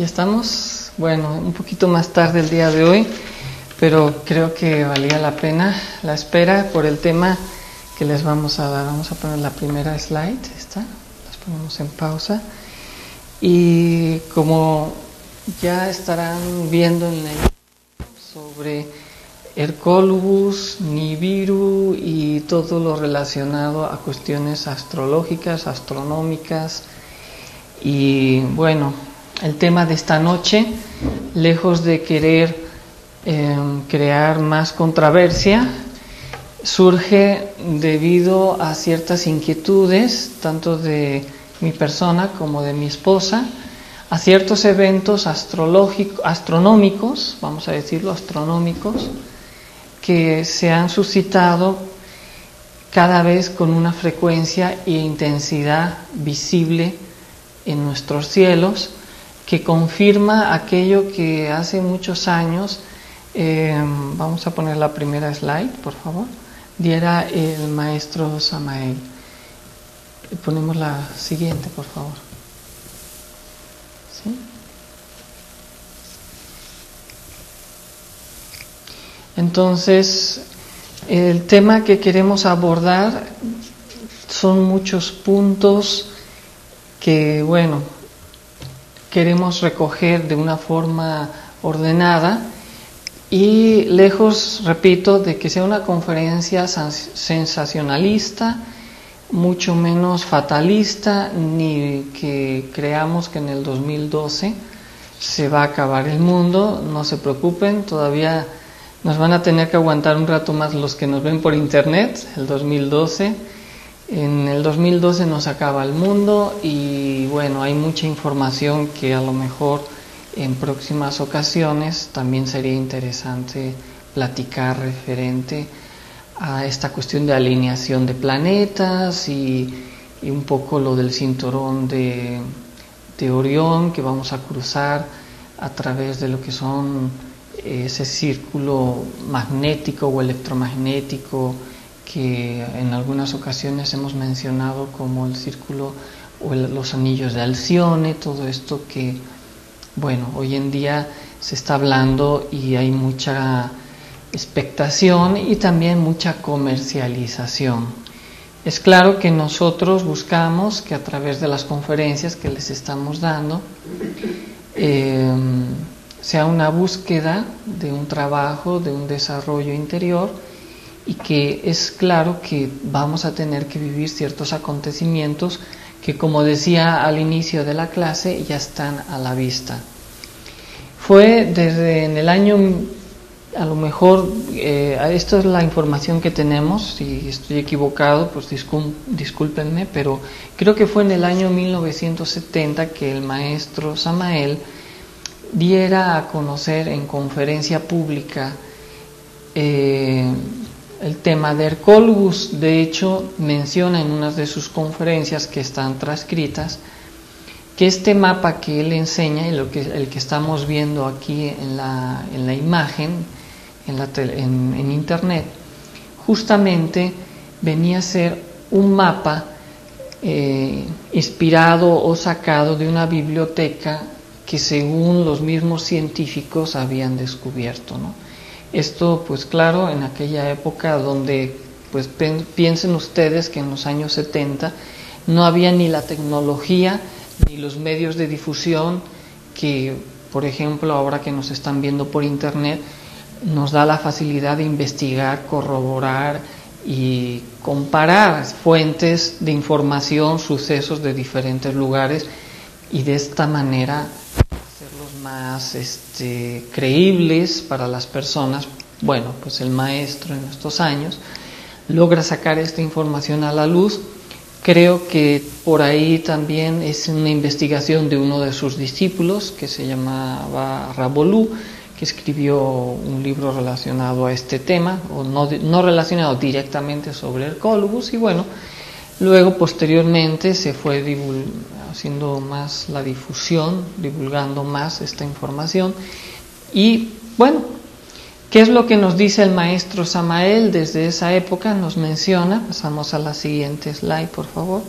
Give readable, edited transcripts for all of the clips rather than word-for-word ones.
Ya estamos, bueno, un poquito más tarde el día de hoy, pero creo que valía la pena la espera por el tema que les vamos a dar. Vamos a poner la primera slide, esta, las ponemos en pausa. Y como ya estarán viendo en el sobre Hercólubus, Nibiru y todo lo relacionado a cuestiones astrológicas, astronómicas. Y bueno, el tema de esta noche, lejos de querer crear más controversia, surge debido a ciertas inquietudes, tanto de mi persona como de mi esposa, a ciertos eventos astronómicos, vamos a decirlo, astronómicos, que se han suscitado cada vez con una frecuencia e intensidad visible en nuestros cielos, que confirma aquello que hace muchos años, vamos a poner la primera slide, por favor, diera el maestro Samael. Ponemos la siguiente, por favor. ¿Sí? Entonces, el tema que queremos abordar son muchos puntos que, bueno, queremos recoger de una forma ordenada y lejos, repito, de que sea una conferencia sensacionalista, mucho menos fatalista, ni que creamos que en el 2012 se va a acabar el mundo. No se preocupen, todavía nos van a tener que aguantar un rato más los que nos ven por internet. El 2012, en el 2012 nos acaba el mundo y bueno, hay mucha información que a lo mejor en próximas ocasiones también sería interesante platicar referente a esta cuestión de alineación de planetas y un poco lo del cinturón de Orión que vamos a cruzar a través de lo que son ese círculo magnético o electromagnético que en algunas ocasiones hemos mencionado como el círculo o los anillos de Alcione, todo esto que, bueno, hoy en día se está hablando y hay mucha expectación y también mucha comercialización. Es claro que nosotros buscamos que a través de las conferencias que les estamos dando sea una búsqueda de un trabajo, de un desarrollo interior y que es claro que vamos a tener que vivir ciertos acontecimientos que, como decía al inicio de la clase, ya están a la vista. Fue desde en el año, a lo mejor, esto es la información que tenemos, si estoy equivocado, pues discúlpenme, pero creo que fue en el año 1970 que el maestro Samael diera a conocer en conferencia pública el tema de Hercólubus. De hecho, menciona en una de sus conferencias que están transcritas que este mapa que él enseña, y el que estamos viendo aquí en la imagen, en internet, justamente venía a ser un mapa inspirado o sacado de una biblioteca que según los mismos científicos habían descubierto, ¿no? Esto, pues claro, en aquella época donde, pues piensen ustedes que en los años 70 no había ni la tecnología ni los medios de difusión que, por ejemplo, ahora que nos están viendo por internet, nos da la facilidad de investigar, corroborar y comparar fuentes de información, sucesos de diferentes lugares y de esta manera hacerlos más creíbles para las personas. Bueno, pues el maestro en estos años logra sacar esta información a la luz. Creo que por ahí también es una investigación de uno de sus discípulos que se llamaba Rabolú, que escribió un libro relacionado a este tema, o no relacionado directamente sobre Hercólubus, y bueno, luego posteriormente se fue haciendo más la difusión, divulgando más esta información. Y bueno, ¿qué es lo que nos dice el maestro Samael desde esa época? Nos menciona, pasamos a la siguiente slide por favor,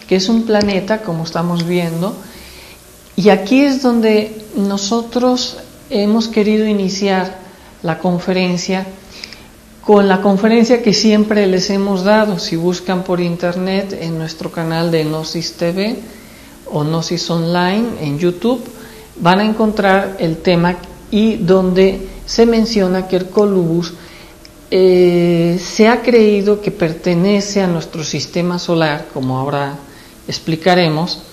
que es un planeta, como estamos viendo, Y aquí es donde nosotros hemos querido iniciar la conferencia con la conferencia que siempre les hemos dado. Si buscan por internet en nuestro canal de Gnosis TV o Gnosis Online en YouTube, van a encontrar el tema y donde se menciona que Hercólubus se ha creído que pertenece a nuestro sistema solar, como ahora explicaremos.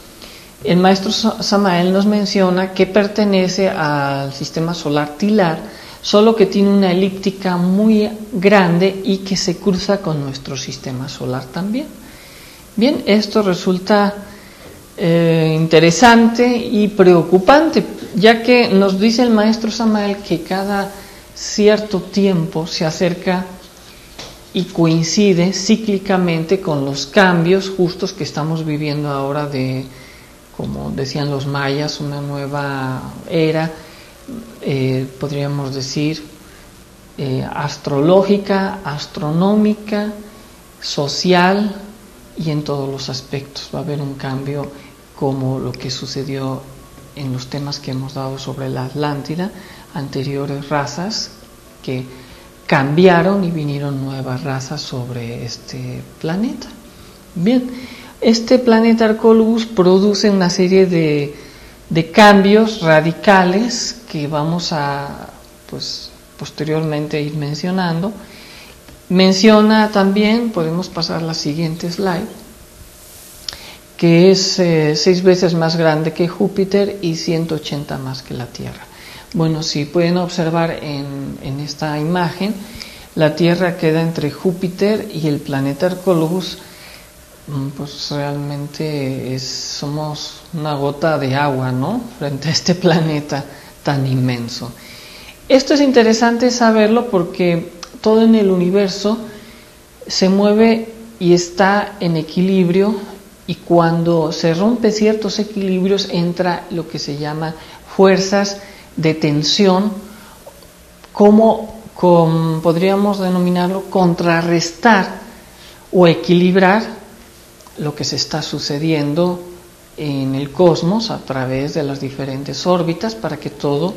El maestro Samael nos menciona que pertenece al sistema solar Tilar, solo que tiene una elíptica muy grande y que se cruza con nuestro sistema solar también. Bien, esto resulta interesante y preocupante, ya que nos dice el maestro Samael que cada cierto tiempo se acerca y coincide cíclicamente con los cambios justos que estamos viviendo ahora de, como decían los mayas, una nueva era, podríamos decir, astrológica, astronómica, social y en todos los aspectos. Va a haber un cambio como lo que sucedió en los temas que hemos dado sobre la Atlántida, anteriores razas que cambiaron y vinieron nuevas razas sobre este planeta. Bien, este planeta Hercólubus produce una serie de cambios radicales que vamos a posteriormente ir mencionando. Menciona también, podemos pasar a la siguiente slide, que es 6 veces más grande que Júpiter y 180 más que la Tierra. Bueno, si pueden observar en esta imagen, la Tierra queda entre Júpiter y el planeta Hercólubus. Pues realmente somos una gota de agua, ¿no?, frente a este planeta tan inmenso. Esto es interesante saberlo porque todo en el universo se mueve y está en equilibrio, y cuando se rompe ciertos equilibrios entra lo que se llama fuerzas de tensión, como podríamos denominarlo contrarrestar o equilibrar lo que se está sucediendo en el cosmos a través de las diferentes órbitas para que todo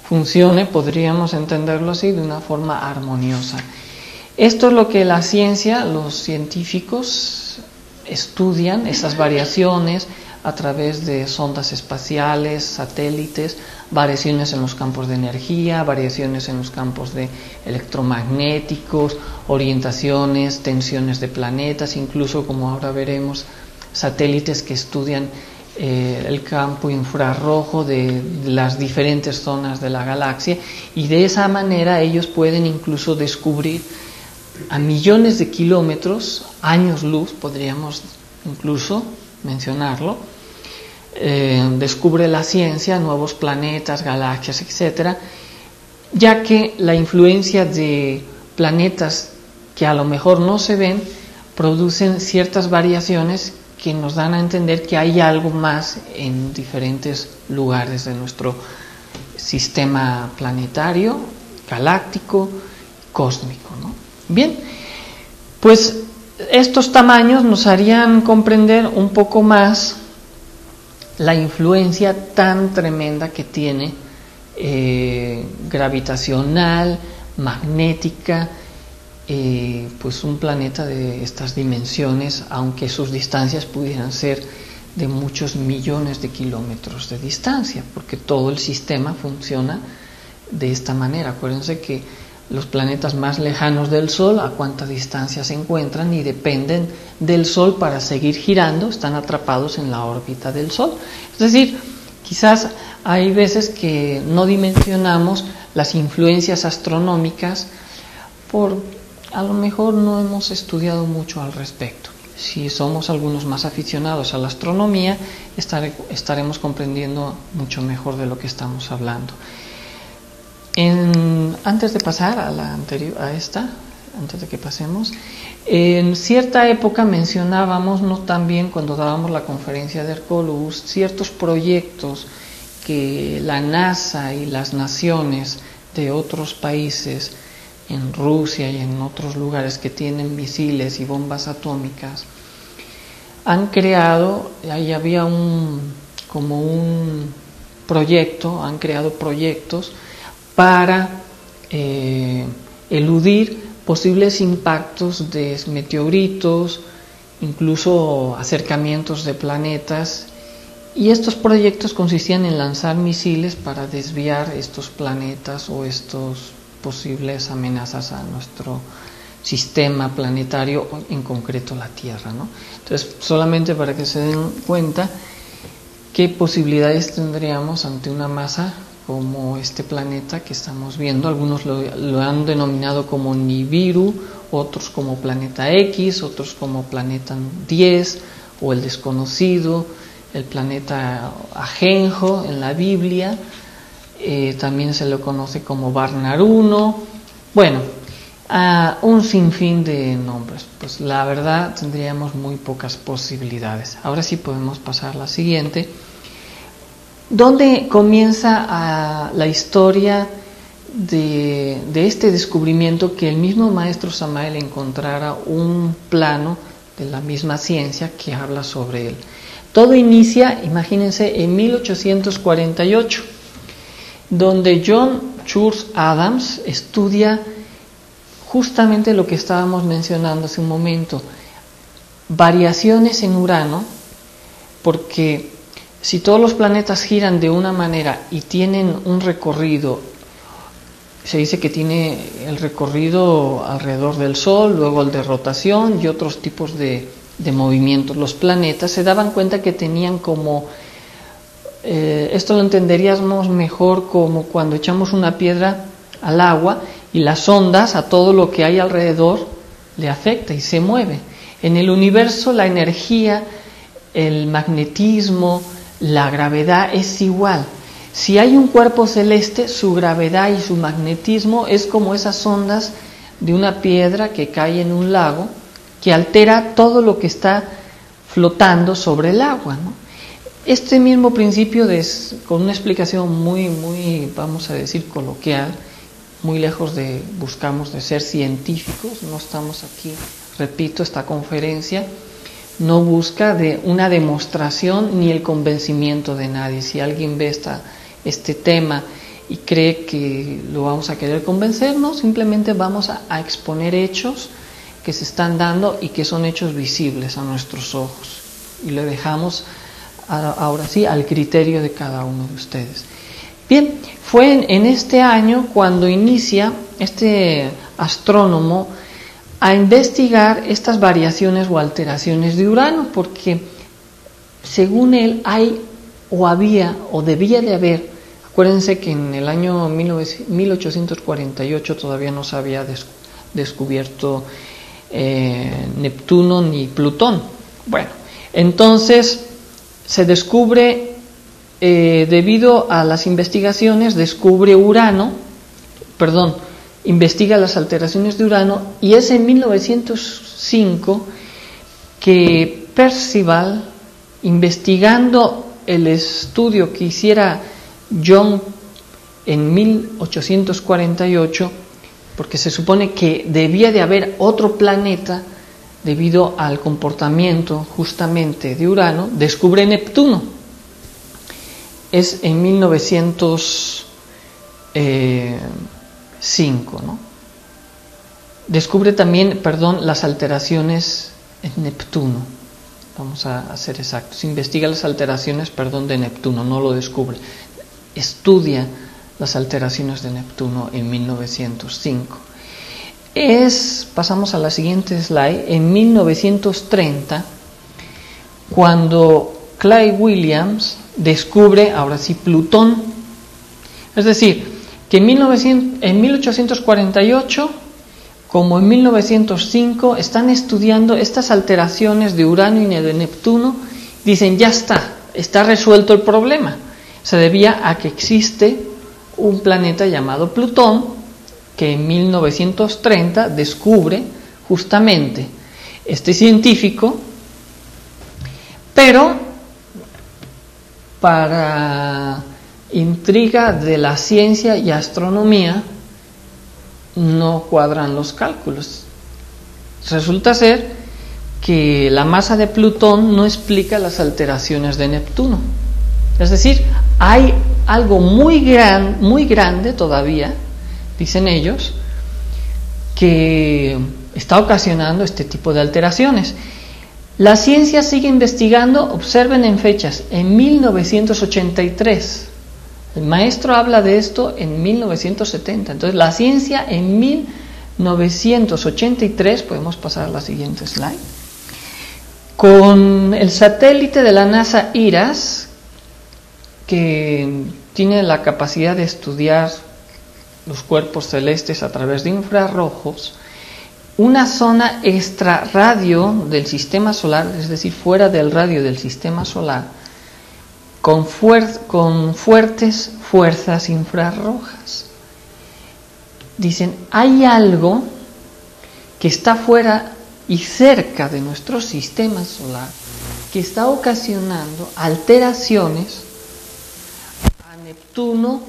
funcione, podríamos entenderlo así, de una forma armoniosa. Esto es lo que la ciencia, los científicos estudian, esas variaciones a través de sondas espaciales, satélites, variaciones en los campos de energía, variaciones en los campos de electromagnéticos, orientaciones, tensiones de planetas, incluso, como ahora veremos, satélites que estudian el campo infrarrojo de las diferentes zonas de la galaxia, y de esa manera ellos pueden incluso descubrir a millones de kilómetros, años luz, podríamos incluso mencionarlo. Descubre la ciencia nuevos planetas, galaxias, etcétera, ya que la influencia de planetas que a lo mejor no se ven producen ciertas variaciones que nos dan a entender que hay algo más en diferentes lugares de nuestro sistema planetario, galáctico, cósmico, ¿no? Bien, pues estos tamaños nos harían comprender un poco más la influencia tan tremenda que tiene gravitacional, magnética, pues un planeta de estas dimensiones, aunque sus distancias pudieran ser de muchos millones de kilómetros de distancia, porque todo el sistema funciona de esta manera. Acuérdense que los planetas más lejanos del Sol, a cuánta distancia se encuentran y dependen del Sol para seguir girando, están atrapados en la órbita del Sol. Es decir, quizás hay veces que no dimensionamos las influencias astronómicas por a lo mejor no hemos estudiado mucho al respecto. Si somos algunos más aficionados a la astronomía, estaremos comprendiendo mucho mejor de lo que estamos hablando. Antes de pasar a la anterior, antes de que pasemos, en cierta época mencionábamos, no también cuando dábamos la conferencia de Hercólubus, ciertos proyectos que la NASA y las naciones de otros países en Rusia y en otros lugares que tienen misiles y bombas atómicas han creado. Ahí había como un han creado proyectos para eludir posibles impactos de meteoritos, incluso acercamientos de planetas, y estos proyectos consistían en lanzar misiles para desviar estos planetas o estos posibles amenazas a nuestro sistema planetario, en concreto la Tierra, ¿no? Entonces, solamente para que se den cuenta qué posibilidades tendríamos ante una masa como este planeta que estamos viendo. Algunos lo han denominado como Nibiru, otros como planeta X, otros como planeta 10 o el desconocido, el planeta Ajenjo en la Biblia, también se lo conoce como Barnaruno, bueno, un sinfín de nombres. Pues la verdad tendríamos muy pocas posibilidades. Ahora sí podemos pasar a la siguiente, donde comienza la historia de este descubrimiento, que el mismo maestro Samael encontrara un plano de la misma ciencia que habla sobre él. Todo inicia, imagínense, en 1848, donde John Church Adams estudia justamente lo que estábamos mencionando hace un momento, variaciones en Urano, porque si todos los planetas giran de una manera y tienen un recorrido, se dice que tiene el recorrido alrededor del Sol, luego el de rotación y otros tipos de movimientos. Los planetas se daban cuenta que tenían como, esto lo entenderíamos mejor como cuando echamos una piedra al agua y las ondas a todo lo que hay alrededor le afecta y se mueve. En el universo la energía, el magnetismo, la gravedad es igual. Si hay un cuerpo celeste, su gravedad y su magnetismo es como esas ondas de una piedra que cae en un lago, que altera todo lo que está flotando sobre el agua, ¿no? Este mismo principio, con una explicación muy, vamos a decir, coloquial, muy lejos buscamos de ser científicos, no estamos aquí, repito, esta conferencia no busca de una demostración ni el convencimiento de nadie. Si alguien ve este tema y cree que lo vamos a querer convencernos, simplemente vamos a exponer hechos que se están dando y que son hechos visibles a nuestros ojos, y le dejamos ahora sí al criterio de cada uno de ustedes. Bien, fue en este año cuando inicia este astrónomo a investigar estas variaciones o alteraciones de Urano, porque según él había o debía de haber, acuérdense que en el año 1848 todavía no se había descubierto Neptuno ni Plutón. Bueno, entonces se descubre, debido a las investigaciones, investiga las alteraciones de Urano, y es en 1905 que Percival, investigando el estudio que hiciera John en 1848, porque se supone que debía de haber otro planeta debido al comportamiento justamente de Urano, descubre Neptuno. Es en 1905, ¿no? Descubre también, las alteraciones en Neptuno. Vamos a ser exactos. Investiga las alteraciones, de Neptuno, no lo descubre. Estudia las alteraciones de Neptuno en 1905. Pasamos a la siguiente slide, en 1930, cuando Clay Williams descubre, ahora sí, Plutón. Es decir, que en 1848 como en 1905 están estudiando estas alteraciones de Urano y de Neptuno. Dicen, ya está resuelto el problema. Se debía a que existe un planeta llamado Plutón, que en 1930 descubre justamente este científico, pero para intriga de la ciencia y astronomía no cuadran los cálculos. Resulta ser que la masa de Plutón no explica las alteraciones de Neptuno. Es decir, hay algo muy grande todavía, dicen ellos, que está ocasionando este tipo de alteraciones. La ciencia sigue investigando, observen en fechas, en 1983. El maestro habla de esto en 1970. Entonces, la ciencia en 1983, podemos pasar a la siguiente slide, con el satélite de la NASA IRAS, que tiene la capacidad de estudiar los cuerpos celestes a través de infrarrojos, una zona extrarradio del sistema solar, es decir, fuera del radio del sistema solar, con fuertes fuerzas infrarrojas. Dicen, hay algo que está fuera y cerca de nuestro sistema solar que está ocasionando alteraciones a Neptuno,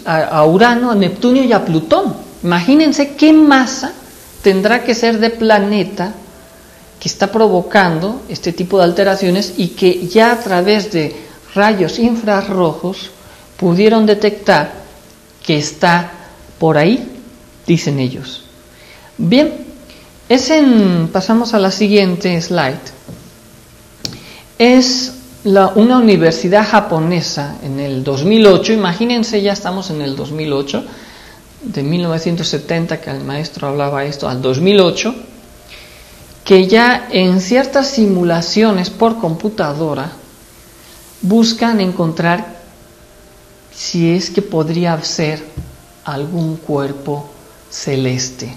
a Urano, a Neptuno y a Plutón. Imagínense qué masa tendrá que ser de planeta que está provocando este tipo de alteraciones y que ya a través de rayos infrarrojos pudieron detectar que está por ahí, dicen ellos. Bien, pasamos a la siguiente slide. Es una universidad japonesa en el 2008, imagínense, ya estamos en el 2008, de 1970 que el maestro hablaba esto, al 2008, que ya en ciertas simulaciones por computadora buscan encontrar si es que podría ser algún cuerpo celeste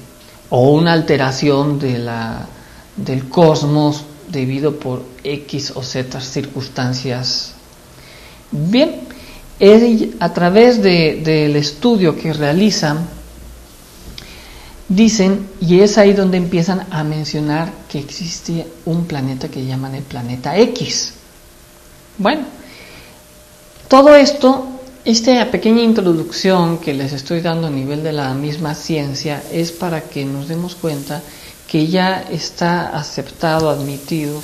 o una alteración del cosmos debido por X o Z circunstancias. Bien, a través del estudio que realizan, dicen, y es ahí donde empiezan a mencionar que existe un planeta que llaman el planeta X. Bueno, todo esto, esta pequeña introducción que les estoy dando a nivel de la misma ciencia, es para que nos demos cuenta que ya está aceptado, admitido,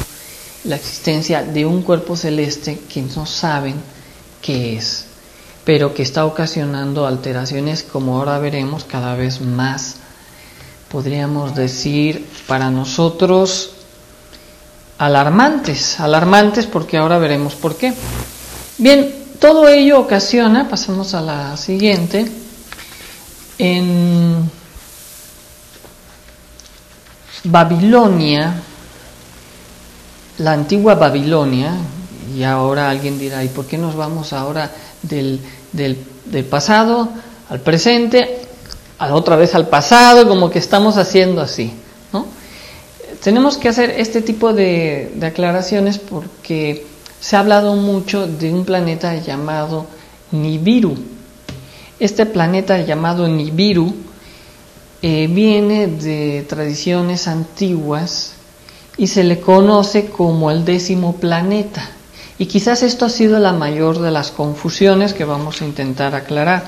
la existencia de un cuerpo celeste que no saben qué es, pero que está ocasionando alteraciones, como ahora veremos, cada vez más, podríamos decir, para nosotros alarmantes porque ahora veremos por qué. Bien, todo ello ocasiona, pasamos a la siguiente, en Babilonia, la antigua Babilonia, y ahora alguien dirá, ¿y por qué nos vamos ahora del pasado al presente, otra vez al pasado, como que estamos haciendo así, ¿no? Tenemos que hacer este tipo de aclaraciones porque se ha hablado mucho de un planeta llamado Nibiru. Este planeta llamado Nibiru viene de tradiciones antiguas y se le conoce como el 10º planeta. Y quizás esto ha sido la mayor de las confusiones que vamos a intentar aclarar.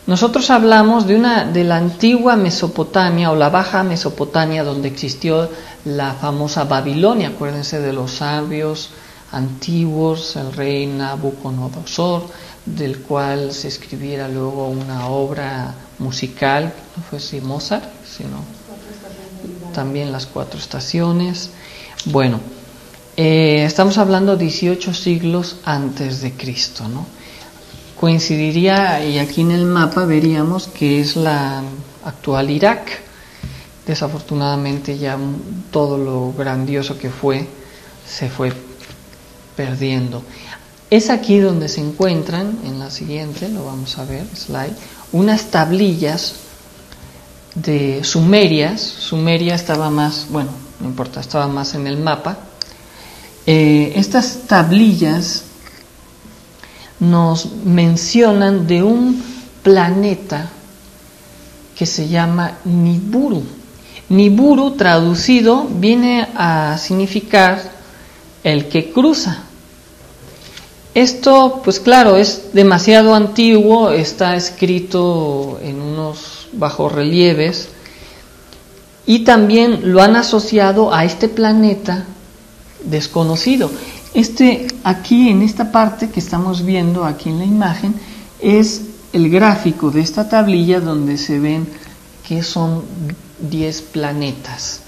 Nosotros hablamos de la antigua Mesopotamia o la Baja Mesopotamia, donde existió la famosa Babilonia. Acuérdense de los sabios antiguos, el rey Nabucodonosor, del cual se escribiera luego una obra musical, no fue si Mozart, sino también las 4 estaciones. Bueno, estamos hablando 18 siglos antes de Cristo, ¿no? Coincidiría, y aquí en el mapa veríamos que es la actual Irak. Desafortunadamente ya todo lo grandioso que se fue perdiendo. Es aquí donde se encuentran, en la siguiente, lo vamos a ver, slide, unas tablillas de sumerias. Sumeria estaba más, bueno, no importa, estaba más en el mapa. Estas tablillas nos mencionan de un planeta que se llama Nibiru. Nibiru, traducido, viene a significar el que cruza. Esto, pues claro, es demasiado antiguo, está escrito en unos bajorrelieves y también lo han asociado a este planeta desconocido. Aquí en esta parte que estamos viendo aquí en la imagen es el gráfico de esta tablilla donde se ven que son 10 planetas.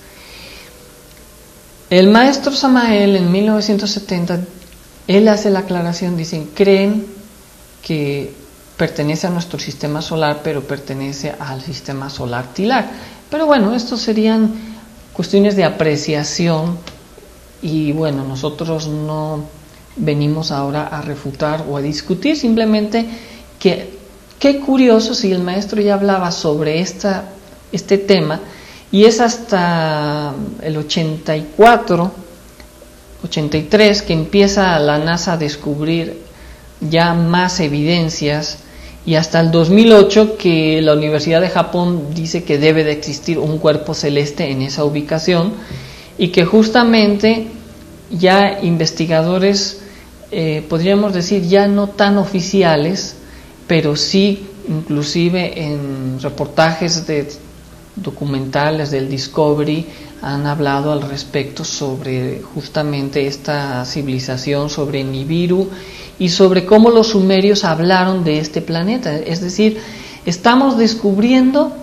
El maestro Samael en 1970, él hace la aclaración, dicen, creen que pertenece a nuestro sistema solar, pero pertenece al sistema solar Tilar. Pero bueno, estos serían cuestiones de apreciación y bueno, nosotros no venimos ahora a refutar o a discutir, simplemente que qué curioso si el maestro ya hablaba sobre este tema y es hasta el 84, 83 que empieza la NASA a descubrir ya más evidencias y hasta el 2008 que la Universidad de Japón dice que debe de existir un cuerpo celeste en esa ubicación y que justamente ya investigadores, podríamos decir ya no tan oficiales, pero sí inclusive en reportajes de documentales del Discovery han hablado al respecto sobre justamente esta civilización, sobre Nibiru y sobre cómo los sumerios hablaron de este planeta. Es decir, estamos descubriendo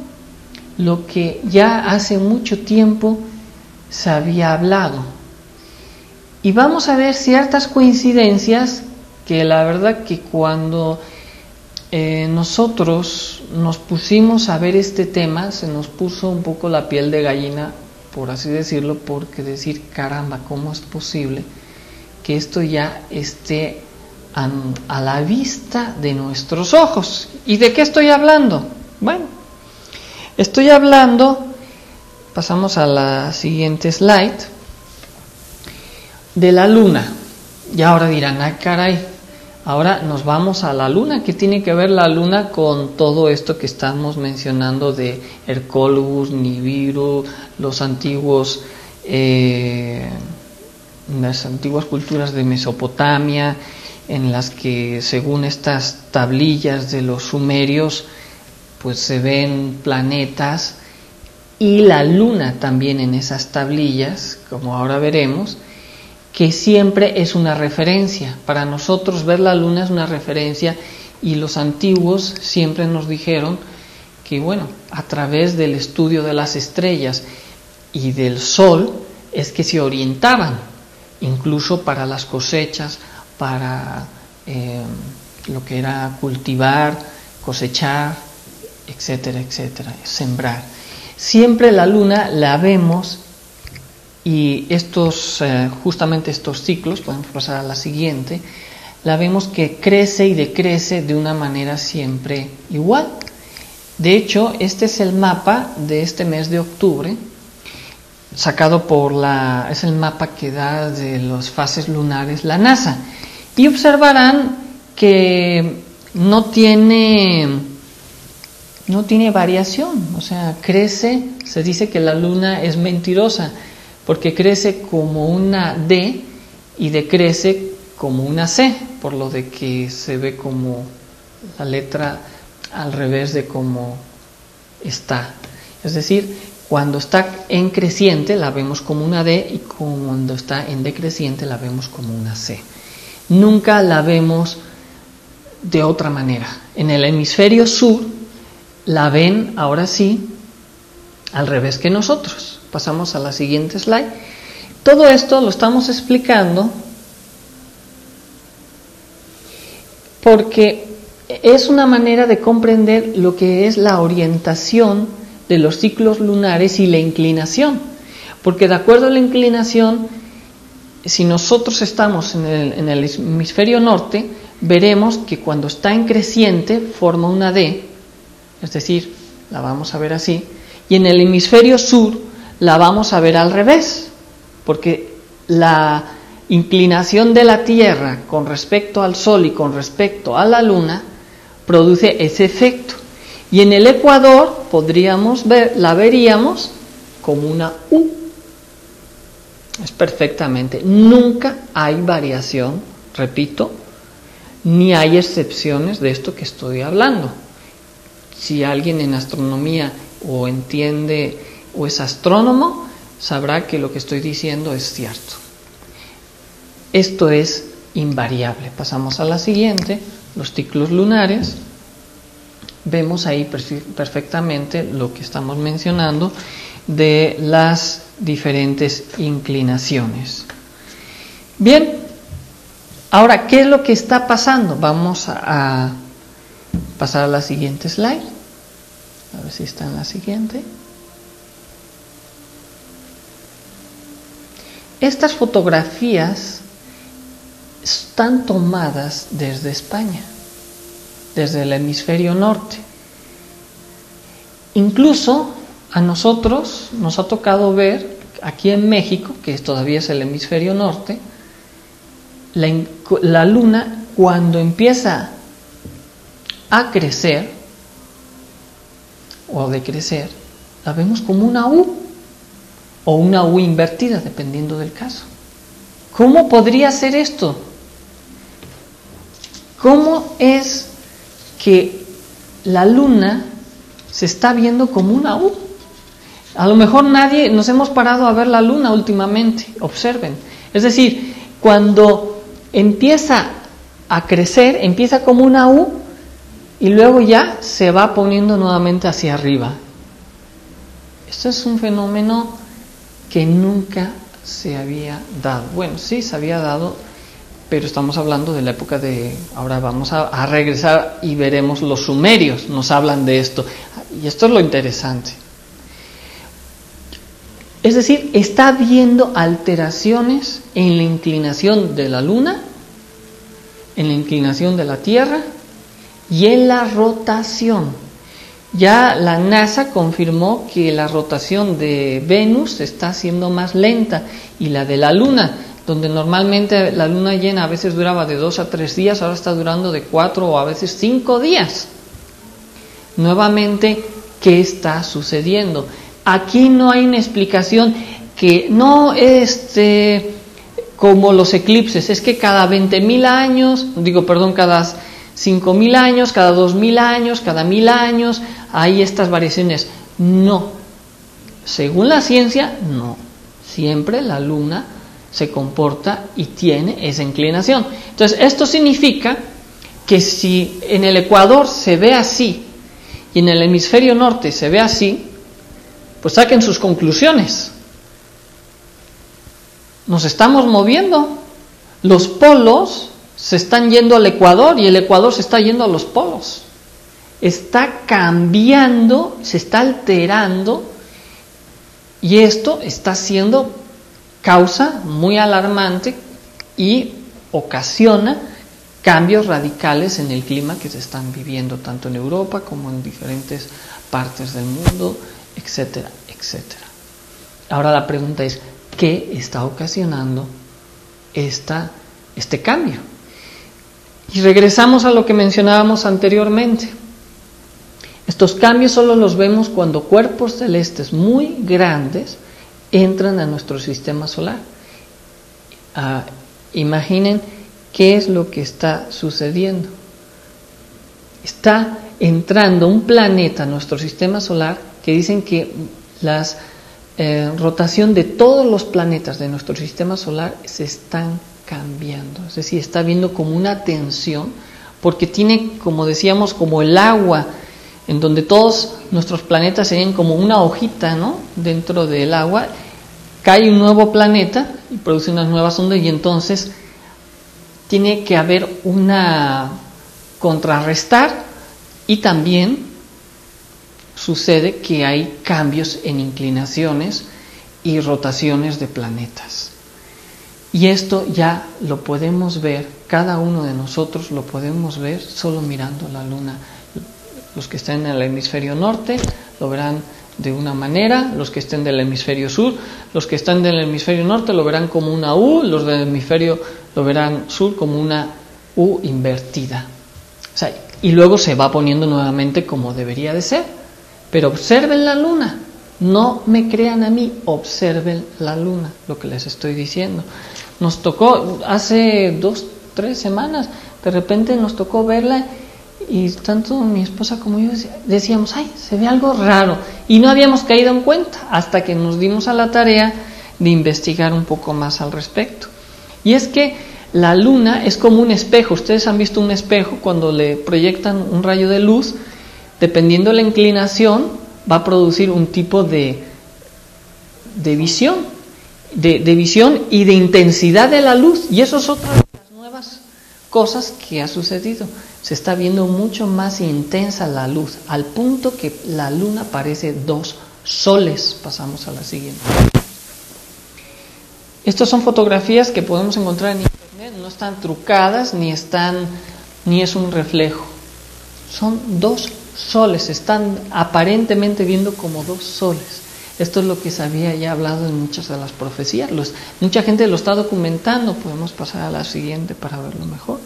lo que ya hace mucho tiempo se había hablado. Y vamos a ver ciertas coincidencias que la verdad que cuando nosotros nos pusimos a ver este tema, se nos puso un poco la piel de gallina, por así decirlo, porque decir, caramba, ¿cómo es posible que esto ya esté a la vista de nuestros ojos? ¿Y de qué estoy hablando? Bueno, estoy hablando, pasamos a la siguiente slide, de la luna. Y ahora dirán, ah, caray, ahora nos vamos a la luna. ¿Qué tiene que ver la luna con todo esto que estamos mencionando de Hercólogos, Nibiru, las antiguas culturas de Mesopotamia, en las que según estas tablillas de los sumerios pues se ven planetas y la luna también en esas tablillas, como ahora veremos, que siempre es una referencia. Para nosotros ver la luna es una referencia y los antiguos siempre nos dijeron que bueno, a través del estudio de las estrellas y del sol es que se orientaban, incluso para las cosechas, para lo que era cultivar, cosechar, etcétera, etcétera, sembrar. Siempre la luna la vemos y justamente estos ciclos, podemos pasar a la siguiente, la vemos que crece y decrece de una manera siempre igual. De hecho, este es el mapa de este mes de octubre, sacado es el mapa que da de las fases lunares la NASA. Y observarán que no tiene variación, o sea, crece, se dice que la luna es mentirosa, porque crece como una D y decrece como una C, por lo de que se ve como la letra al revés de cómo está. Es decir, cuando está en creciente la vemos como una D y cuando está en decreciente la vemos como una C. Nunca la vemos de otra manera. En el hemisferio sur la ven ahora sí al revés que nosotros. Pasamos a la siguiente slide. Todo esto lo estamos explicando porque es una manera de comprender lo que es la orientación de los ciclos lunares y la inclinación. Porque de acuerdo a la inclinación, si nosotros estamos en el hemisferio norte, veremos que cuando está en creciente forma una D, es decir, la vamos a ver así, y en el hemisferio sur la vamos a ver al revés, porque la inclinación de la Tierra con respecto al Sol y con respecto a la Luna produce ese efecto. Y en el ecuador la veríamos como una U. Es perfectamente. Nunca hay variación, repito, ni hay excepciones de esto que estoy hablando. Si alguien en astronomía o entiende o es astrónomo, sabrá que lo que estoy diciendo es cierto. esto es invariable. Pasamos a la siguiente, los ciclos lunares. Vemos ahí perfectamente lo que estamos mencionando de las diferentes inclinaciones. Bien, ahora, ¿qué es lo que está pasando? Vamos a pasar a la siguiente slide. A ver si está en la siguiente. Estas fotografías están tomadas desde España, desde el hemisferio norte. Incluso a nosotros nos ha tocado ver aquí en México, que todavía es el hemisferio norte, la luna cuando empieza a crecer o decrecer, la vemos como una U o una U invertida, dependiendo del caso. ¿Cómo podría ser esto? ¿Cómo es que la luna se está viendo como una U? A lo mejor nadie nos hemos parado a ver la luna últimamente, observen. Es decir, cuando empieza a crecer, empieza como una U y luego ya se va poniendo nuevamente hacia arriba. Esto es un fenómeno que nunca se había dado. Bueno, sí se había dado, pero estamos hablando de la época de... Ahora vamos a regresar y veremos los sumerios, nos hablan de esto. Y esto es lo interesante. Es decir, está habiendo alteraciones en la inclinación de la luna, en la inclinación de la Tierra y en la rotación. Ya la NASA confirmó que la rotación de Venus está siendo más lenta y la de la Luna, donde normalmente la luna llena a veces duraba de 2 a 3 días, ahora está durando de 4 o a veces 5 días. Nuevamente, ¿qué está sucediendo? Aquí no hay una explicación que no como los eclipses, es que cada 20.000 años, cada 5.000 años, cada 2.000 años, cada 1.000 años, hay estas variaciones. No, según la ciencia, no. Siempre la luna se comporta y tiene esa inclinación. Entonces, esto significa que si en el ecuador se ve así y en el hemisferio norte se ve así, pues saquen sus conclusiones. Nos estamos moviendo. Los polos se están yendo al ecuador y el ecuador se está yendo a los polos. Está cambiando, se está alterando y esto está siendo causa muy alarmante y ocasiona cambios radicales en el clima que se están viviendo tanto en Europa como en diferentes partes del mundo, etcétera, etcétera. Ahora la pregunta es, ¿qué está ocasionando este cambio? Y regresamos a lo que mencionábamos anteriormente. Estos cambios solo los vemos cuando cuerpos celestes muy grandes entran a nuestro sistema solar. Imaginen qué es lo que está sucediendo. Está entrando un planeta a nuestro sistema solar que dicen que la rotación de todos los planetas de nuestro sistema solar se están cambiando. Es decir, está habiendo como una tensión, porque tiene, como decíamos, como el agua, en donde todos nuestros planetas serían como una hojita, ¿no? Dentro del agua, cae un nuevo planeta y produce unas nuevas ondas y entonces tiene que haber una contrarrestar y también sucede que hay cambios en inclinaciones y rotaciones de planetas. Y esto ya lo podemos ver, cada uno de nosotros lo podemos ver solo mirando la luna. Los que estén en el hemisferio norte lo verán de una manera, los que estén del hemisferio sur, los que están del hemisferio norte lo verán como una U, los del hemisferio lo verán sur como una U invertida. O sea, y luego se va poniendo nuevamente como debería de ser. Pero observen la luna, no me crean a mí, observen la luna, lo que les estoy diciendo. Nos tocó hace 2-3 semanas, de repente nos tocó verla y tanto mi esposa como yo decíamos, ay, se ve algo raro, y no habíamos caído en cuenta hasta que nos dimos a la tarea de investigar un poco más al respecto. Y es que la luna es como un espejo. Ustedes han visto un espejo cuando le proyectan un rayo de luz, dependiendo de la inclinación, va a producir un tipo de visión, de visión y de intensidad de la luz. Y eso es otra de las nuevas cosas que ha sucedido. Se está viendo mucho más intensa la luz, al punto que la luna parece 2 soles. Pasamos a la siguiente. Estas son fotografías que podemos encontrar en internet, no están trucadas ni es un reflejo. Son 2 soles, están aparentemente viendo como 2 soles. Esto es lo que se había ya hablado en muchas de las profecías. Mucha gente lo está documentando. Podemos pasar a la siguiente para verlo mejor.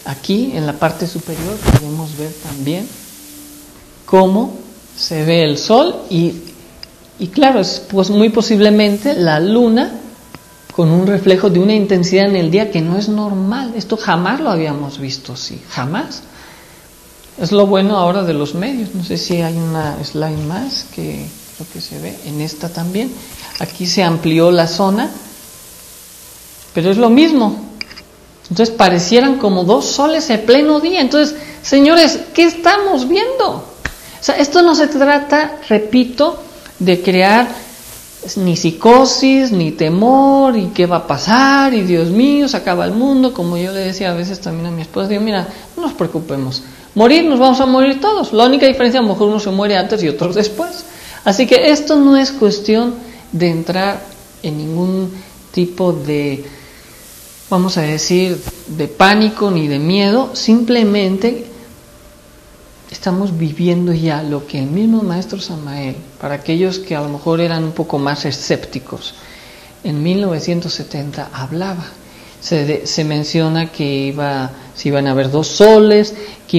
Aquí en la parte superior podemos ver también cómo se ve el sol y claro, es pues muy posiblemente la luna con un reflejo de una intensidad en el día que no es normal. Esto jamás lo habíamos visto así, jamás. Es lo bueno ahora de los medios. No sé si hay una slide más que creo que se ve en esta también. Aquí se amplió la zona, pero es lo mismo. Entonces parecieran como 2 soles en pleno día. Entonces, señores, ¿qué estamos viendo? O sea, esto no se trata, repito, de crear ni psicosis, ni temor, y qué va a pasar, y Dios mío, se acaba el mundo. Como yo le decía a veces también a mi esposa, digo, mira, no nos preocupemos, morir, nos vamos a morir todos. La única diferencia, a lo mejor uno se muere antes y otros después. Así que esto no es cuestión de entrar en ningún tipo de, vamos a decir, de pánico ni de miedo. Simplemente estamos viviendo ya lo que el mismo maestro Samael, para aquellos que a lo mejor eran un poco más escépticos, en 1970 hablaba. Se menciona que se iban a haber 2 soles, que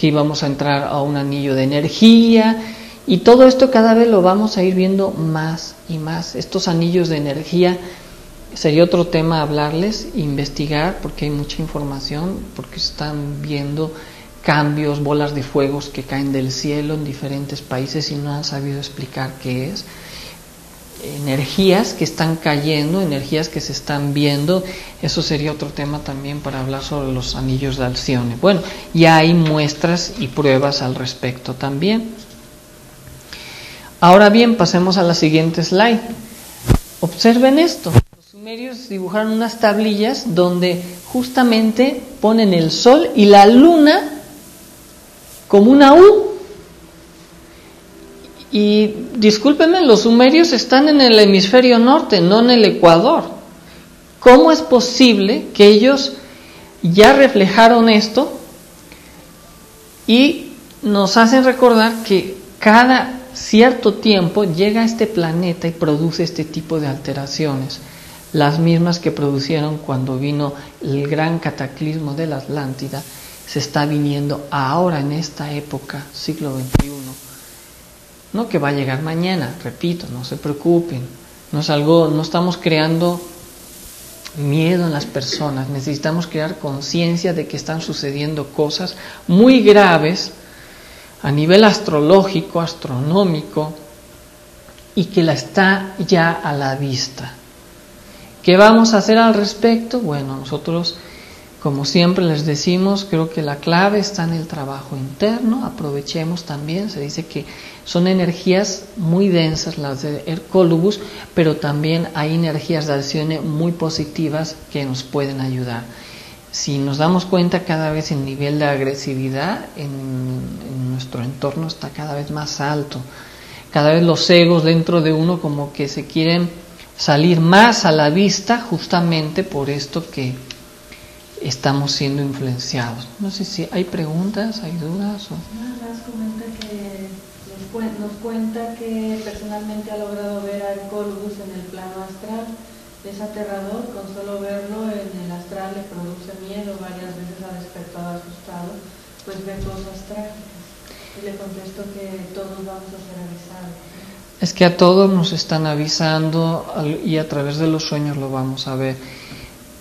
íbamos a entrar a un anillo de energía, y todo esto cada vez lo vamos a ir viendo más y más. Estos anillos de energía sería otro tema hablarles, investigar, porque hay mucha información, porque están viendo cambios, bolas de fuegos que caen del cielo en diferentes países y no han sabido explicar qué es. Energías que están cayendo, energías que se están viendo. Eso sería otro tema también para hablar sobre los anillos de Alcione. Bueno, ya hay muestras y pruebas al respecto también. Ahora bien, pasemos a la siguiente slide. Observen esto. Los sumerios dibujaron unas tablillas donde justamente ponen el sol y la luna como una U. Y discúlpenme, los sumerios están en el hemisferio norte, no en el Ecuador. ¿Cómo es posible que ellos ya reflejaron esto y nos hacen recordar que cada cierto tiempo llega a este planeta y produce este tipo de alteraciones? Las mismas que producieron cuando vino el gran cataclismo de la Atlántida, se está viniendo ahora en esta época, siglo XXI. No que va a llegar mañana, repito, no se preocupen. No estamos creando miedo en las personas, necesitamos crear conciencia de que están sucediendo cosas muy graves a nivel astrológico, astronómico, y que la está ya a la vista. ¿Qué vamos a hacer al respecto? Bueno, nosotros, como siempre les decimos, creo que la clave está en el trabajo interno. Aprovechemos también, se dice que son energías muy densas las de Hercólubus, pero también hay energías de Alcione muy positivas que nos pueden ayudar. Si nos damos cuenta, cada vez el nivel de agresividad en nuestro entorno está cada vez más alto. Cada vez los egos dentro de uno como que se quieren salir más a la vista, justamente por esto que estamos siendo influenciados. No sé si hay preguntas, hay dudas. Nada más comenta que nos cuenta que personalmente ha logrado ver a Hercólubus en el plano astral. Es aterrador, con solo verlo en el astral le produce miedo, varias veces ha despertado asustado, pues ve cosas trágicas. Y le contesto que todos vamos a ser avisados. Es que a todos nos están avisando y a través de los sueños lo vamos a ver.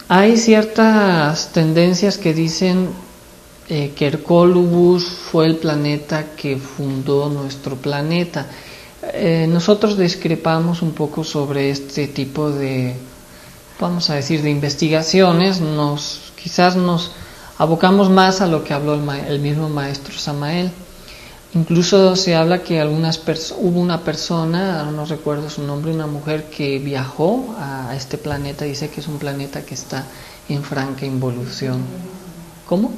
Hay ciertas tendencias que dicen que Hercólubus fue el planeta que fundó nuestro planeta. nosotros discrepamos un poco sobre este tipo de, vamos a decir, de investigaciones. Quizás nos abocamos más a lo que habló el mismo maestro Samael. Incluso se habla que hubo una persona, no recuerdo su nombre, una mujer que viajó a este planeta. Dice que es un planeta que está en franca involución. ¿Cómo?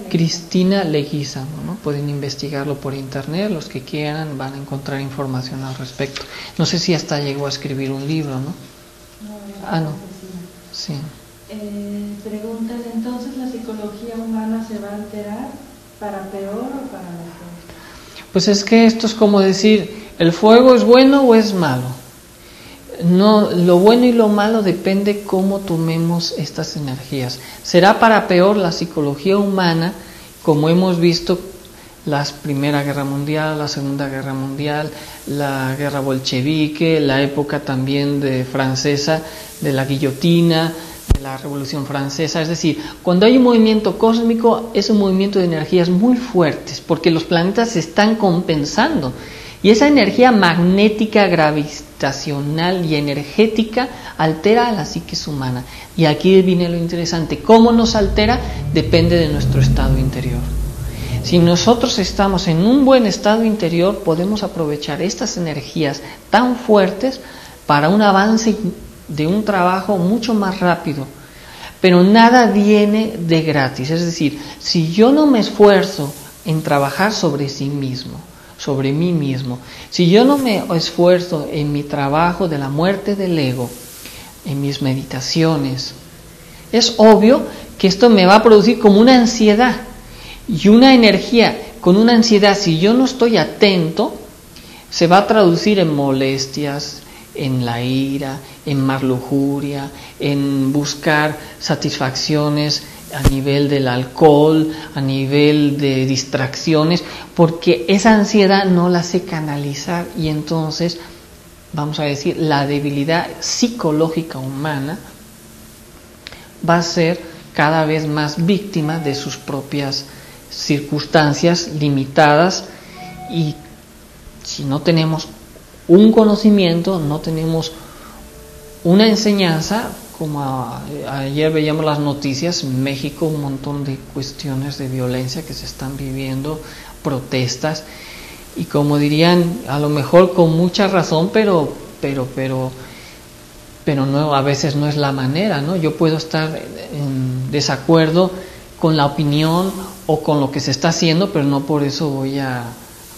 Cristina Leguízamo, ¿no? Pueden investigarlo por internet, los que quieran van a encontrar información al respecto. No sé si hasta llegó a escribir un libro, ¿no? No. Sí. Preguntas, entonces, ¿la psicología humana se va a alterar para peor o para mejor? Pues es que esto es como decir, ¿el fuego es bueno o es malo? No, lo bueno y lo malo depende cómo tomemos estas energías. Será para peor la psicología humana, como hemos visto la Primera Guerra Mundial, la Segunda Guerra Mundial, la Guerra Bolchevique, la época también francesa de la guillotina, de la Revolución Francesa. Es decir, cuando hay un movimiento cósmico, es un movimiento de energías muy fuertes, porque los planetas se están compensando. Y esa energía magnética, gravitacional y energética altera a la psiquis humana. Y aquí viene lo interesante. ¿Cómo nos altera? Depende de nuestro estado interior. Si nosotros estamos en un buen estado interior, podemos aprovechar estas energías tan fuertes para un avance de un trabajo mucho más rápido. Pero nada viene de gratis. Es decir, si yo no me esfuerzo en trabajar sobre sí mismo, sobre mí mismo, si yo no me esfuerzo en mi trabajo de la muerte del ego, en mis meditaciones, es obvio que esto me va a producir como una ansiedad y una energía. Con una ansiedad, si yo no estoy atento, se va a traducir en molestias, en la ira, en más lujuria, en buscar satisfacciones a nivel del alcohol, a nivel de distracciones, porque esa ansiedad no la sé canalizar, y entonces, vamos a decir, la debilidad psicológica humana va a ser cada vez más víctima de sus propias circunstancias limitadas. Y si no tenemos un conocimiento, no tenemos una enseñanza, como ayer veíamos las noticias, en México un montón de cuestiones de violencia que se están viviendo, protestas, y como dirían, a lo mejor con mucha razón, pero no, a veces no es la manera, ¿no? Yo puedo estar en desacuerdo con la opinión o con lo que se está haciendo, pero no por eso voy a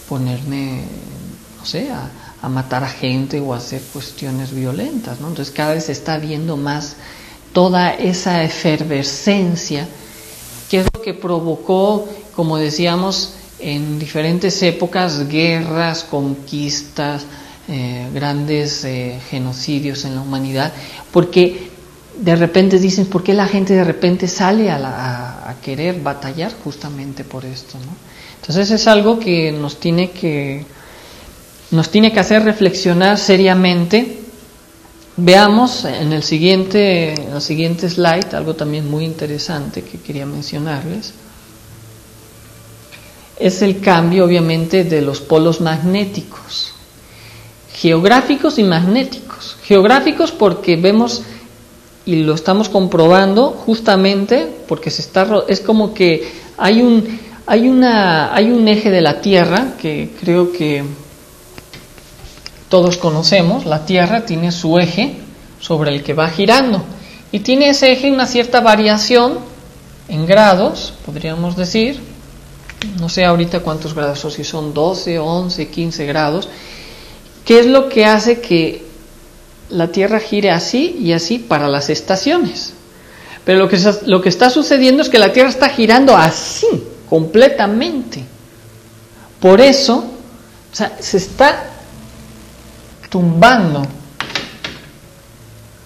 ponerme, no sé, a matar a gente o a hacer cuestiones violentas, ¿no? Entonces cada vez se está viendo más toda esa efervescencia, que es lo que provocó, como decíamos, en diferentes épocas, guerras, conquistas, grandes genocidios en la humanidad, porque de repente dicen, ¿por qué la gente de repente sale a querer batallar justamente por esto, ¿no? Entonces es algo que nos tiene que hacer reflexionar seriamente. Veamos en el siguiente slide algo también muy interesante que quería mencionarles. Es el cambio, obviamente, de los polos magnéticos, geográficos y magnéticos. Geográficos porque vemos y lo estamos comprobando justamente porque es como que hay un eje de la Tierra que creo que todos conocemos. La Tierra tiene su eje sobre el que va girando, y tiene ese eje una cierta variación en grados, podríamos decir, no sé ahorita cuántos grados, o si son 12, 11, 15 grados, que es lo que hace que la Tierra gire así y así para las estaciones. Pero lo que está sucediendo es que la Tierra está girando así, completamente. Por eso, o sea, se está tumbando.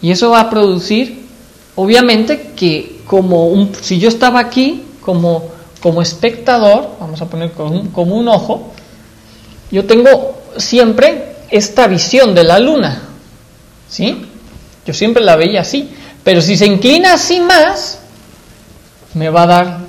Y eso va a producir, obviamente, que si yo estaba aquí como espectador, vamos a poner como un ojo, yo tengo siempre esta visión de la luna, ¿sí? Yo siempre la veía así, pero si se inclina así más, me va a dar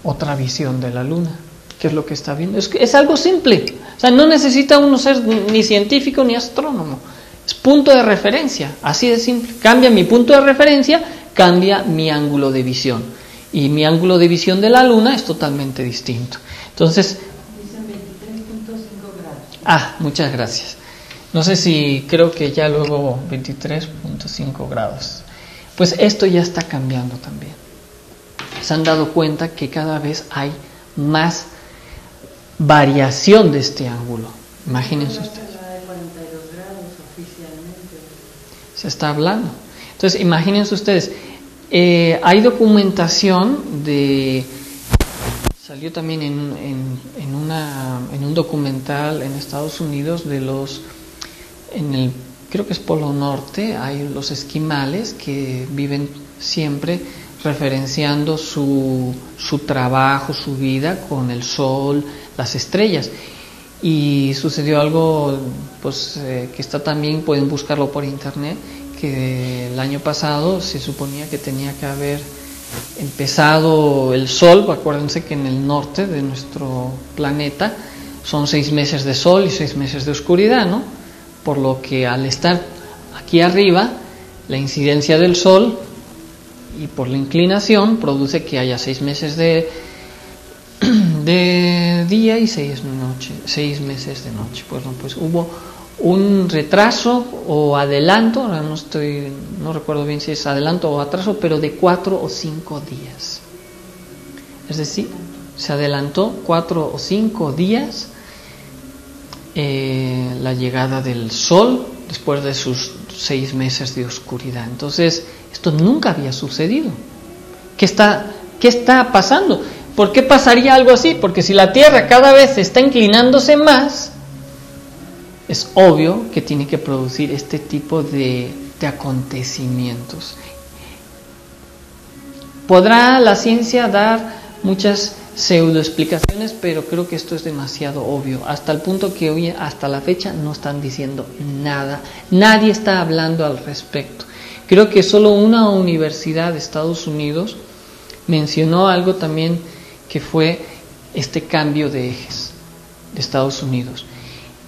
otra visión de la luna. qué es lo que está viendo. Es algo simple. O sea, no necesita uno ser ni científico ni astrónomo. Es punto de referencia, así de simple. Cambia mi punto de referencia, cambia mi ángulo de visión. Y mi ángulo de visión de la Luna es totalmente distinto. Entonces... Dicen 23.5 grados. Muchas gracias. No sé si creo que ya luego 23.5 grados. Pues esto ya está cambiando también. Se han dado cuenta que cada vez hay más variación de este ángulo. Imagínense ustedes. De 42 grados oficialmente. Se está hablando. Entonces, imagínense ustedes. Hay documentación de... Salió también en un documental en Estados Unidos de los... creo que es Polo Norte, hay los esquimales que viven siempre referenciando su trabajo, su vida con el sol, las estrellas. Y sucedió algo pues que está también, pueden buscarlo por internet, que el año pasado se suponía que tenía que haber empezado el sol. Acuérdense que en el norte de nuestro planeta son 6 meses de sol y 6 meses de oscuridad, ¿no? Por lo que al estar aquí arriba, la incidencia del sol y por la inclinación produce que haya 6 meses de día y 6 meses de noche. Pues hubo un retraso o adelanto, ahora no recuerdo bien si es adelanto o atraso, pero de 4 o 5 días. Es decir, se adelantó 4 o 5 días la llegada del sol después de sus 6 meses de oscuridad. Entonces, esto nunca había sucedido. ¿Qué está pasando? ¿Por qué pasaría algo así? Porque si la Tierra cada vez está inclinándose más, es obvio que tiene que producir este tipo de acontecimientos. Podrá la ciencia dar muchas pseudoexplicaciones, pero creo que esto es demasiado obvio, hasta el punto que hoy, hasta la fecha, no están diciendo nada. Nadie está hablando al respecto. Creo que solo una universidad de Estados Unidos mencionó algo también, que fue este cambio de ejes de Estados Unidos.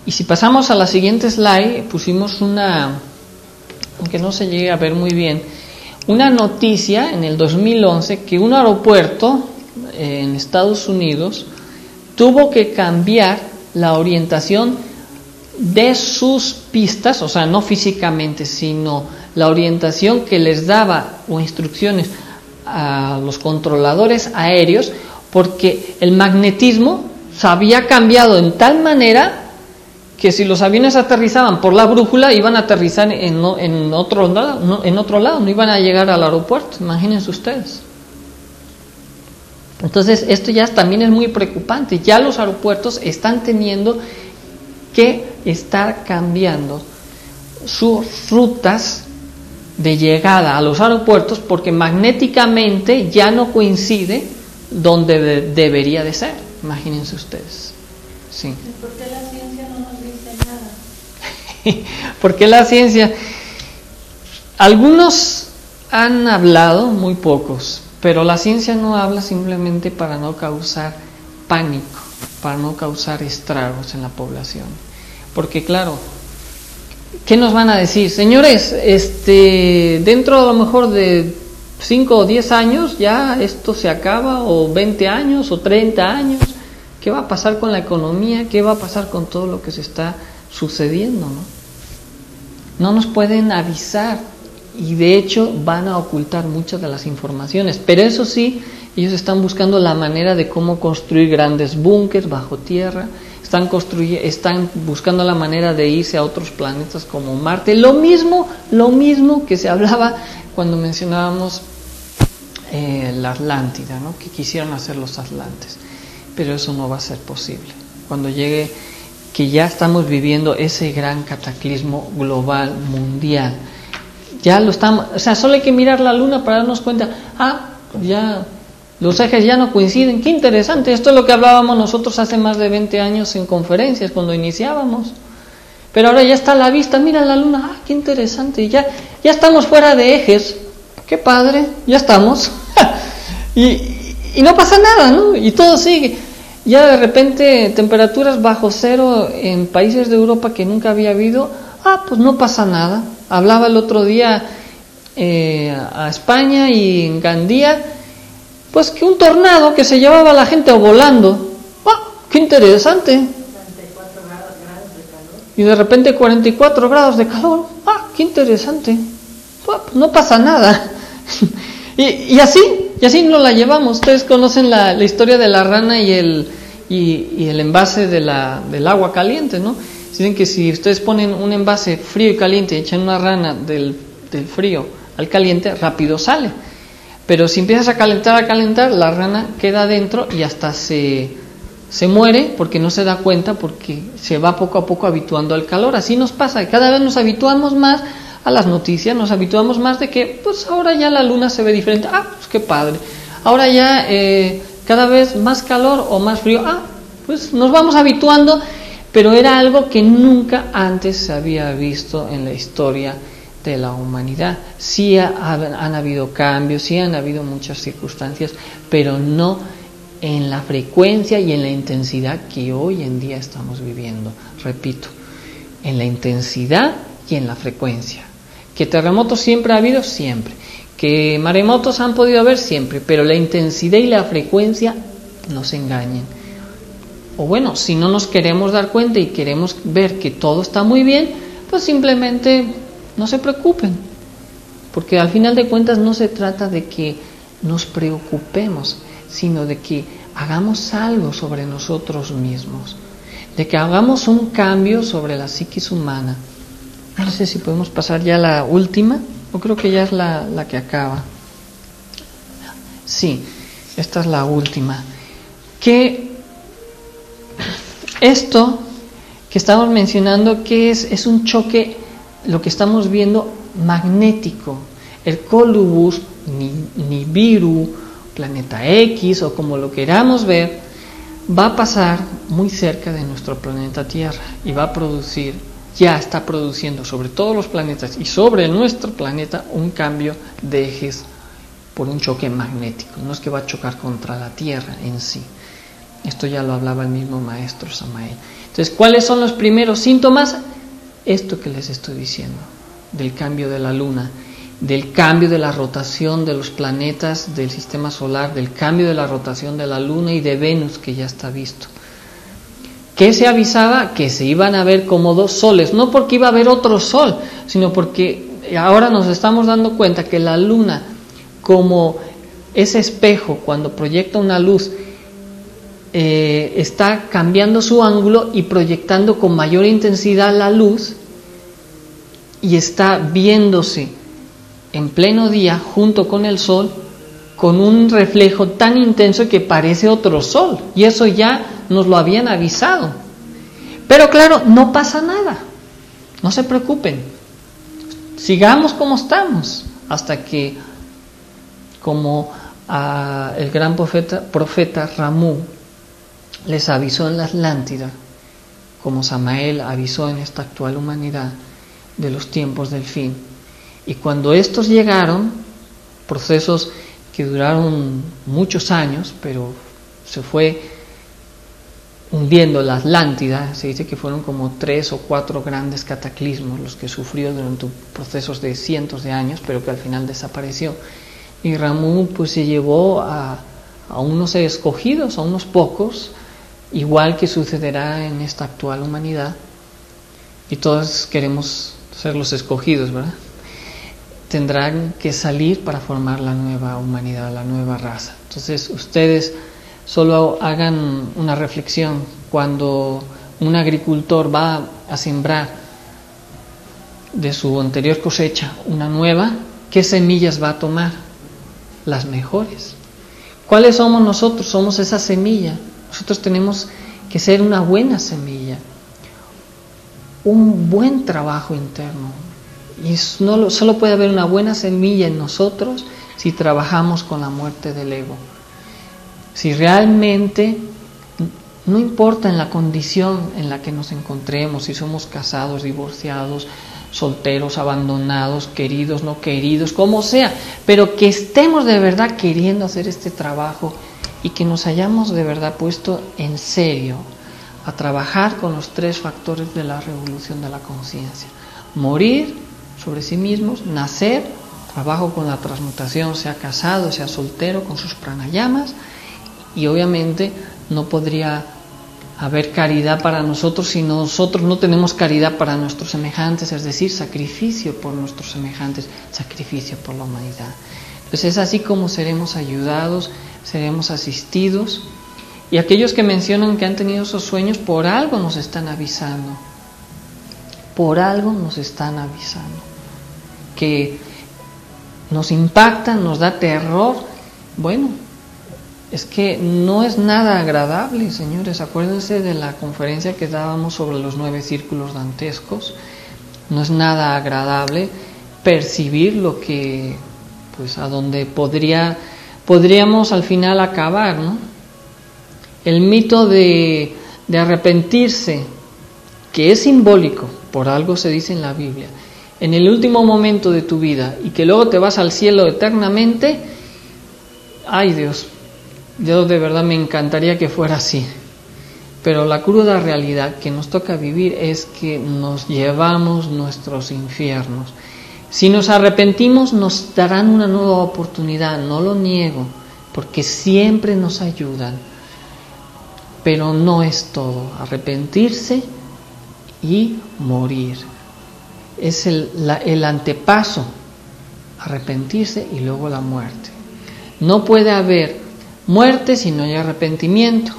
Y si pasamos a la siguiente slide, pusimos aunque no se llegue a ver muy bien, una noticia en el 2011 que un aeropuerto en Estados Unidos tuvo que cambiar la orientación de sus pistas, o sea, no físicamente, sino la orientación que les daba o instrucciones a los controladores aéreos, porque el magnetismo se había cambiado en tal manera que si los aviones aterrizaban por la brújula, iban a aterrizar en otro lado, no iban a llegar al aeropuerto. Imagínense ustedes. Entonces, esto ya también es muy preocupante. Ya los aeropuertos están teniendo que estar cambiando sus rutas de llegada a los aeropuertos, porque magnéticamente ya no coincide donde debería de ser. Imagínense ustedes. Sí. ¿Por qué la ciencia no nos dice nada? ¿Por qué la ciencia? Algunos han hablado, muy pocos, pero la ciencia no habla simplemente para no causar pánico, para no causar estragos en la población. Porque claro, ¿qué nos van a decir? Señores, dentro a lo mejor de 5 o 10 años ya esto se acaba, o 20 años o 30 años. ¿Qué va a pasar con la economía? ¿Qué va a pasar con todo lo que se está sucediendo, no? No nos pueden avisar, y de hecho van a ocultar muchas de las informaciones. Pero eso sí, ellos están buscando la manera de cómo construir grandes búnkers bajo tierra. Están buscando la manera de irse a otros planetas como Marte. Lo mismo que se hablaba cuando mencionábamos la Atlántida, ¿no? Que quisieron hacer los atlantes. Pero eso no va a ser posible. Cuando llegue, que ya estamos viviendo ese gran cataclismo global, mundial. Ya lo estamos, o sea, solo hay que mirar la Luna para darnos cuenta, ya los ejes ya no coinciden. Qué interesante, esto es lo que hablábamos nosotros hace más de 20 años en conferencias, cuando iniciábamos. Pero ahora ya está a la vista, mira la Luna, qué interesante, ya estamos fuera de ejes. Qué padre, ya estamos. Y no pasa nada, ¿no? Y todo sigue. Ya de repente temperaturas bajo cero en países de Europa que nunca había habido, pues no pasa nada. Hablaba el otro día a España y en Gandía, pues que un tornado que se llevaba a la gente volando. ¡Qué interesante! 44 grados de calor. Y de repente 44 grados de calor. ¡Qué interesante! Pues no pasa nada. y así nos la llevamos. Ustedes conocen la historia de la rana y el envase del agua caliente, ¿no? Dicen que si ustedes ponen un envase frío y caliente y echan una rana del frío al caliente, rápido sale. Pero si empiezas a calentar, la rana queda adentro y hasta se muere porque no se da cuenta, porque se va poco a poco habituando al calor. Así nos pasa, cada vez nos habituamos más a las noticias, nos habituamos más de que pues ahora ya la luna se ve diferente. Pues qué padre. Ahora ya cada vez más calor o más frío. Pues nos vamos habituando, pero era algo que nunca antes se había visto en la historia de la humanidad. Sí han habido cambios, sí han habido muchas circunstancias, pero no en la frecuencia y en la intensidad que hoy en día estamos viviendo. Repito, en la intensidad y en la frecuencia. Que terremotos siempre ha habido, siempre. Que maremotos han podido haber, siempre. Pero la intensidad y la frecuencia no se engañen. O bueno, si no nos queremos dar cuenta y queremos ver que todo está muy bien, pues simplemente no se preocupen. Porque al final de cuentas no se trata de que nos preocupemos, sino de que hagamos algo sobre nosotros mismos, de que hagamos un cambio sobre la psiquis humana. No sé si podemos pasar ya a la última, o creo que ya es la que acaba. Sí, esta es la última. Que esto que estamos mencionando, que es un choque, lo que estamos viendo, magnético. El Colubus, Nibiru, Planeta X o como lo queramos ver, va a pasar muy cerca de nuestro planeta Tierra y va a producir, ya está produciendo sobre todos los planetas y sobre nuestro planeta un cambio de ejes por un choque magnético. No es que va a chocar contra la Tierra en sí. Esto ya lo hablaba el mismo maestro Samael. Entonces, ¿cuáles son los primeros síntomas? Esto que les estoy diciendo, del cambio de la Luna, del cambio de la rotación de los planetas del sistema solar, del cambio de la rotación de la Luna y de Venus, que ya está visto. ¿Qué se avisaba? Que se iban a ver como dos soles, no porque iba a haber otro sol, sino porque ahora nos estamos dando cuenta que la Luna, como ese espejo, cuando proyecta una luz, está cambiando su ángulo y proyectando con mayor intensidad la luz y está viéndose en pleno día junto con el sol con un reflejo tan intenso que parece otro sol, y eso ya nos lo habían avisado. Pero claro, no pasa nada, no se preocupen, sigamos como estamos hasta que, como el gran profeta Ramú les avisó en la Atlántida, como Samael avisó en esta actual humanidad, de los tiempos del fin. Y cuando estos llegaron, procesos que duraron muchos años, pero se fue hundiendo la Atlántida, se dice que fueron como 3 o 4 grandes cataclismos los que sufrió durante procesos de cientos de años, pero que al final desapareció. Y Ramú pues se llevó a unos escogidos, a unos pocos, igual que sucederá en esta actual humanidad, y todos queremos ser los escogidos, ¿verdad? Tendrán que salir para formar la nueva humanidad, la nueva raza. Entonces ustedes solo hagan una reflexión. Cuando un agricultor va a sembrar de su anterior cosecha una nueva, ¿qué semillas va a tomar? Las mejores. ¿Cuáles somos nosotros? Somos esa semilla. Nosotros tenemos que ser una buena semilla, un buen trabajo interno. Y solo puede haber una buena semilla en nosotros si trabajamos con la muerte del ego. Si realmente, no importa en la condición en la que nos encontremos, si somos casados, divorciados, solteros, abandonados, queridos, no queridos, como sea, pero que estemos de verdad queriendo hacer este trabajo y que nos hayamos de verdad puesto en serio a trabajar con los 3 factores de la revolución de la conciencia: morir sobre sí mismos, nacer, trabajo con la transmutación, sea casado, sea soltero, con sus pranayamas, y obviamente no podría haber caridad para nosotros si nosotros no tenemos caridad para nuestros semejantes, es decir, sacrificio por nuestros semejantes, sacrificio por la humanidad. Pues es así como seremos ayudados, seremos asistidos, y aquellos que mencionan que han tenido esos sueños, por algo nos están avisando, por algo nos están avisando, que nos impactan, nos da terror. Bueno, es que no es nada agradable, señores. Acuérdense de la conferencia que dábamos sobre los 9 círculos dantescos. No es nada agradable percibir lo que, pues, a donde podríamos al final acabar, ¿no? El mito de arrepentirse, que es simbólico, por algo se dice en la Biblia, en el último momento de tu vida, y que luego te vas al cielo eternamente. Ay, Dios, yo de verdad me encantaría que fuera así, pero la cruda realidad que nos toca vivir es que nos llevamos nuestros infiernos. Si nos arrepentimos, nos darán una nueva oportunidad, no lo niego, porque siempre nos ayudan, pero no es todo. Arrepentirse y morir es el antepaso, arrepentirse y luego la muerte. No puede haber muerte si no hay arrepentimiento,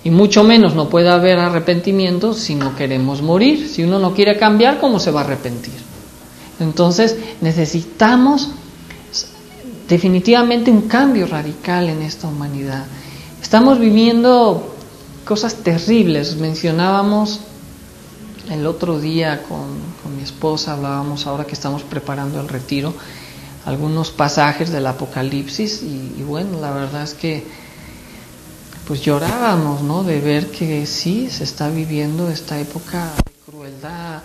y mucho menos no puede haber arrepentimiento si no queremos morir. Si uno no quiere cambiar, ¿cómo se va a arrepentir? Entonces necesitamos definitivamente un cambio radical en esta humanidad. Estamos viviendo cosas terribles. Mencionábamos el otro día con mi esposa, hablábamos ahora que estamos preparando el retiro, algunos pasajes del Apocalipsis, y bueno, la verdad es que pues llorábamos, ¿no?, de ver que sí, se está viviendo esta época de crueldad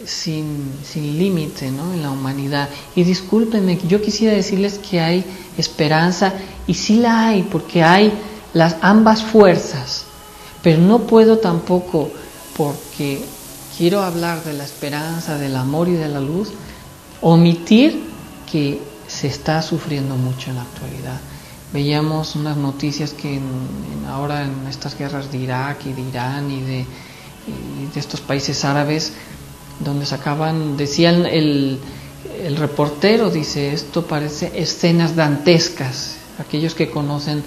sin límite, ¿no?, en la humanidad. Y discúlpenme, yo quisiera decirles que hay esperanza, y sí la hay, porque hay ambas fuerzas, pero no puedo tampoco, porque quiero hablar de la esperanza, del amor y de la luz, omitir que se está sufriendo mucho en la actualidad. Veíamos unas noticias que ahora en estas guerras de Irak y de Irán y de estos países árabes, donde decían el reportero, dice, esto parece escenas dantescas. Aquellos que conocen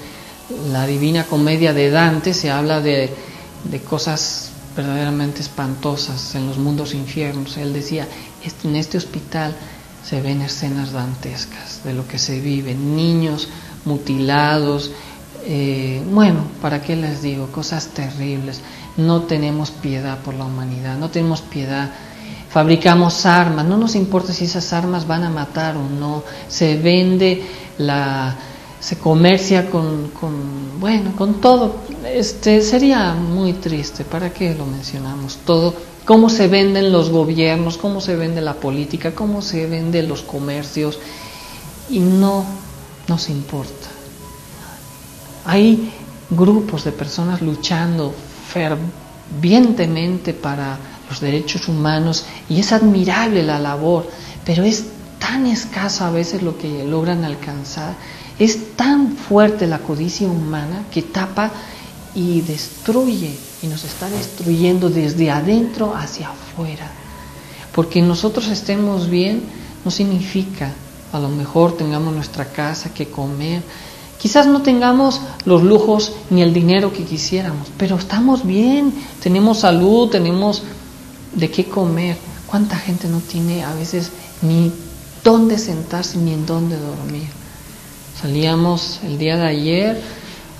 la Divina Comedia de Dante, se habla de cosas verdaderamente espantosas en los mundos infiernos. Él decía, en este hospital se ven escenas dantescas de lo que se vive, niños mutilados, bueno, ¿para qué les digo? Cosas terribles. No tenemos piedad por la humanidad, no tenemos piedad. Fabricamos armas, no nos importa si esas armas van a matar o no. Se vende, se comercia con todo. Sería muy triste, ¿para qué lo mencionamos? Todo, cómo se venden los gobiernos, cómo se vende la política, cómo se venden los comercios, y no nos importa. Hay grupos de personas luchando fervientemente para los derechos humanos, y es admirable la labor, pero es tan escaso a veces lo que logran alcanzar. Es tan fuerte la codicia humana que tapa y destruye, y nos está destruyendo desde adentro hacia afuera. Porque nosotros estemos bien no significa, a lo mejor tengamos nuestra casa, que comer, quizás no tengamos los lujos ni el dinero que quisiéramos, pero estamos bien, tenemos salud, tenemos de qué comer. ¿Cuánta gente no tiene a veces ni dónde sentarse ni en dónde dormir? Salíamos el día de ayer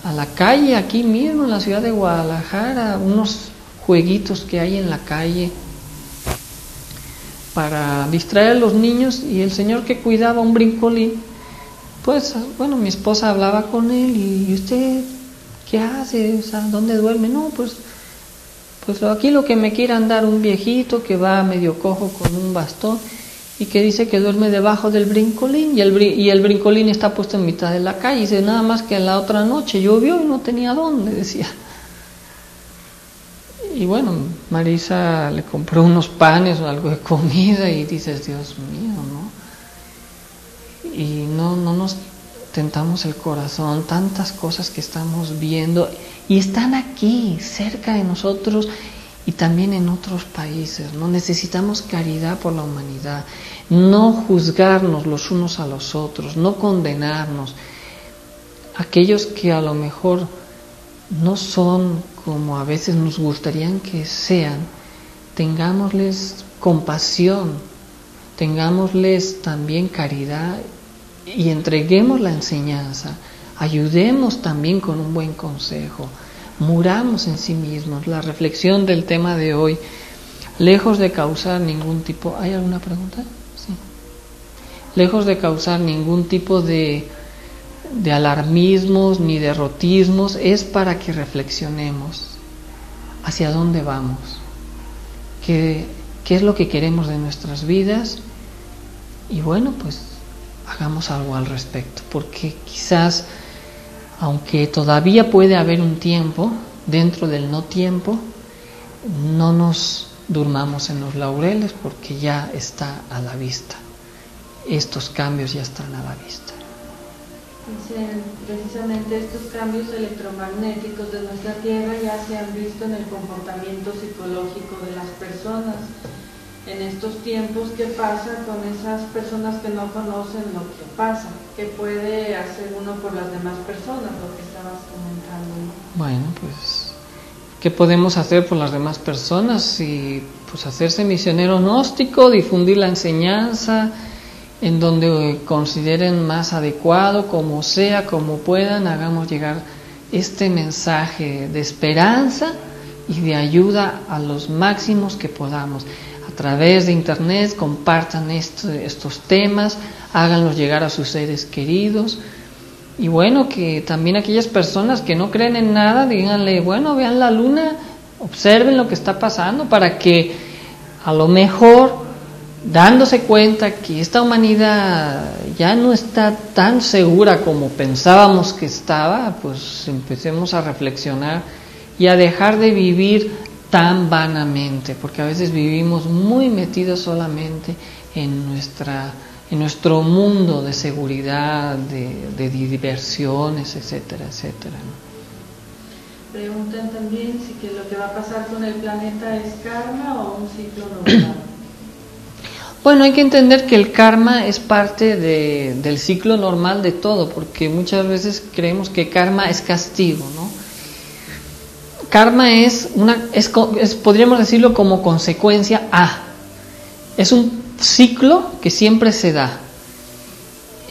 a la calle, aquí mismo en la ciudad de Guadalajara, unos jueguitos que hay en la calle para distraer a los niños, y el señor que cuidaba un brincolín, pues bueno, mi esposa hablaba con él, y ¿usted qué hace? O sea, ¿dónde duerme? No, pues aquí lo que me quieran dar un viejito que va medio cojo con un bastón. y que dice que duerme debajo del brincolín, y el brincolín está puesto en mitad de la calle. Dice, nada más que en la otra noche llovió y no tenía dónde, decía. Y bueno, Marisa le compró unos panes o algo de comida y dices, Dios mío, ¿no? Y no nos tentamos el corazón, tantas cosas que estamos viendo y están aquí, cerca de nosotros y también en otros países, ¿no? Necesitamos caridad por la humanidad, no juzgarnos los unos a los otros, no condenarnos. Aquellos que a lo mejor no son como a veces nos gustaría que sean, tengámosles compasión, tengámosles también caridad y entreguemos la enseñanza, ayudemos también con un buen consejo, muramos en sí mismos. La reflexión del tema de hoy, lejos de causar ningún tipo, ¿hay alguna pregunta? Sí. Lejos de causar ningún tipo de alarmismos ni derrotismos, es para que reflexionemos hacia dónde vamos, qué es lo que queremos de nuestras vidas y bueno, pues hagamos algo al respecto, porque quizás, aunque todavía puede haber un tiempo, dentro del no tiempo, no nos durmamos en los laureles porque ya está a la vista, estos cambios ya están a la vista. Dicen, precisamente estos cambios electromagnéticos de nuestra Tierra ya se han visto en el comportamiento psicológico de las personas. En estos tiempos, ¿qué pasa con esas personas que no conocen lo que pasa? ¿Qué puede hacer uno por las demás personas? Lo que estabas comentando, ¿no? Bueno, pues, ¿qué podemos hacer por las demás personas? Y pues hacerse misionero gnóstico, difundir la enseñanza en donde consideren más adecuado, como sea, como puedan, hagamos llegar este mensaje de esperanza y de ayuda a los máximos que podamos. A través de internet compartan estos temas, háganlos llegar a sus seres queridos. Y bueno, que también aquellas personas que no creen en nada, díganle, bueno, vean la luna, observen lo que está pasando, para que a lo mejor, dándose cuenta que esta humanidad ya no está tan segura como pensábamos que estaba, pues empecemos a reflexionar y a dejar de vivir tan vanamente, porque a veces vivimos muy metidos solamente en nuestro mundo de seguridad, de diversiones, etcétera, etcétera, ¿no? Preguntan también si que lo que va a pasar con el planeta es karma o un ciclo normal. Bueno, hay que entender que el karma es parte del ciclo normal de todo, porque muchas veces creemos que karma es castigo, ¿no? Karma podríamos decirlo como consecuencia a. Es un ciclo que siempre se da.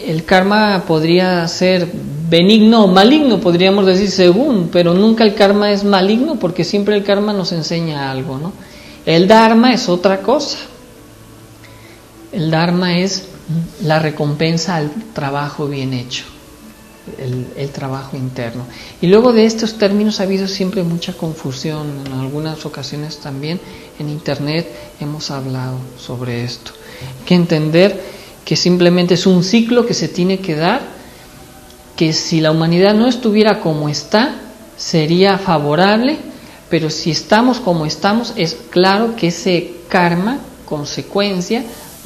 El karma podría ser benigno o maligno, podríamos decir según, pero nunca el karma es maligno, porque siempre el karma nos enseña algo, ¿no? El dharma es otra cosa. El dharma es la recompensa al trabajo bien hecho, el trabajo interno. Y luego de estos términos ha habido siempre mucha confusión. En algunas ocasiones también en internet hemos hablado sobre esto. Hay que entender que simplemente es un ciclo que se tiene que dar, que si la humanidad no estuviera como está, sería favorable, pero si estamos como estamos, es claro que ese karma, consecuencia,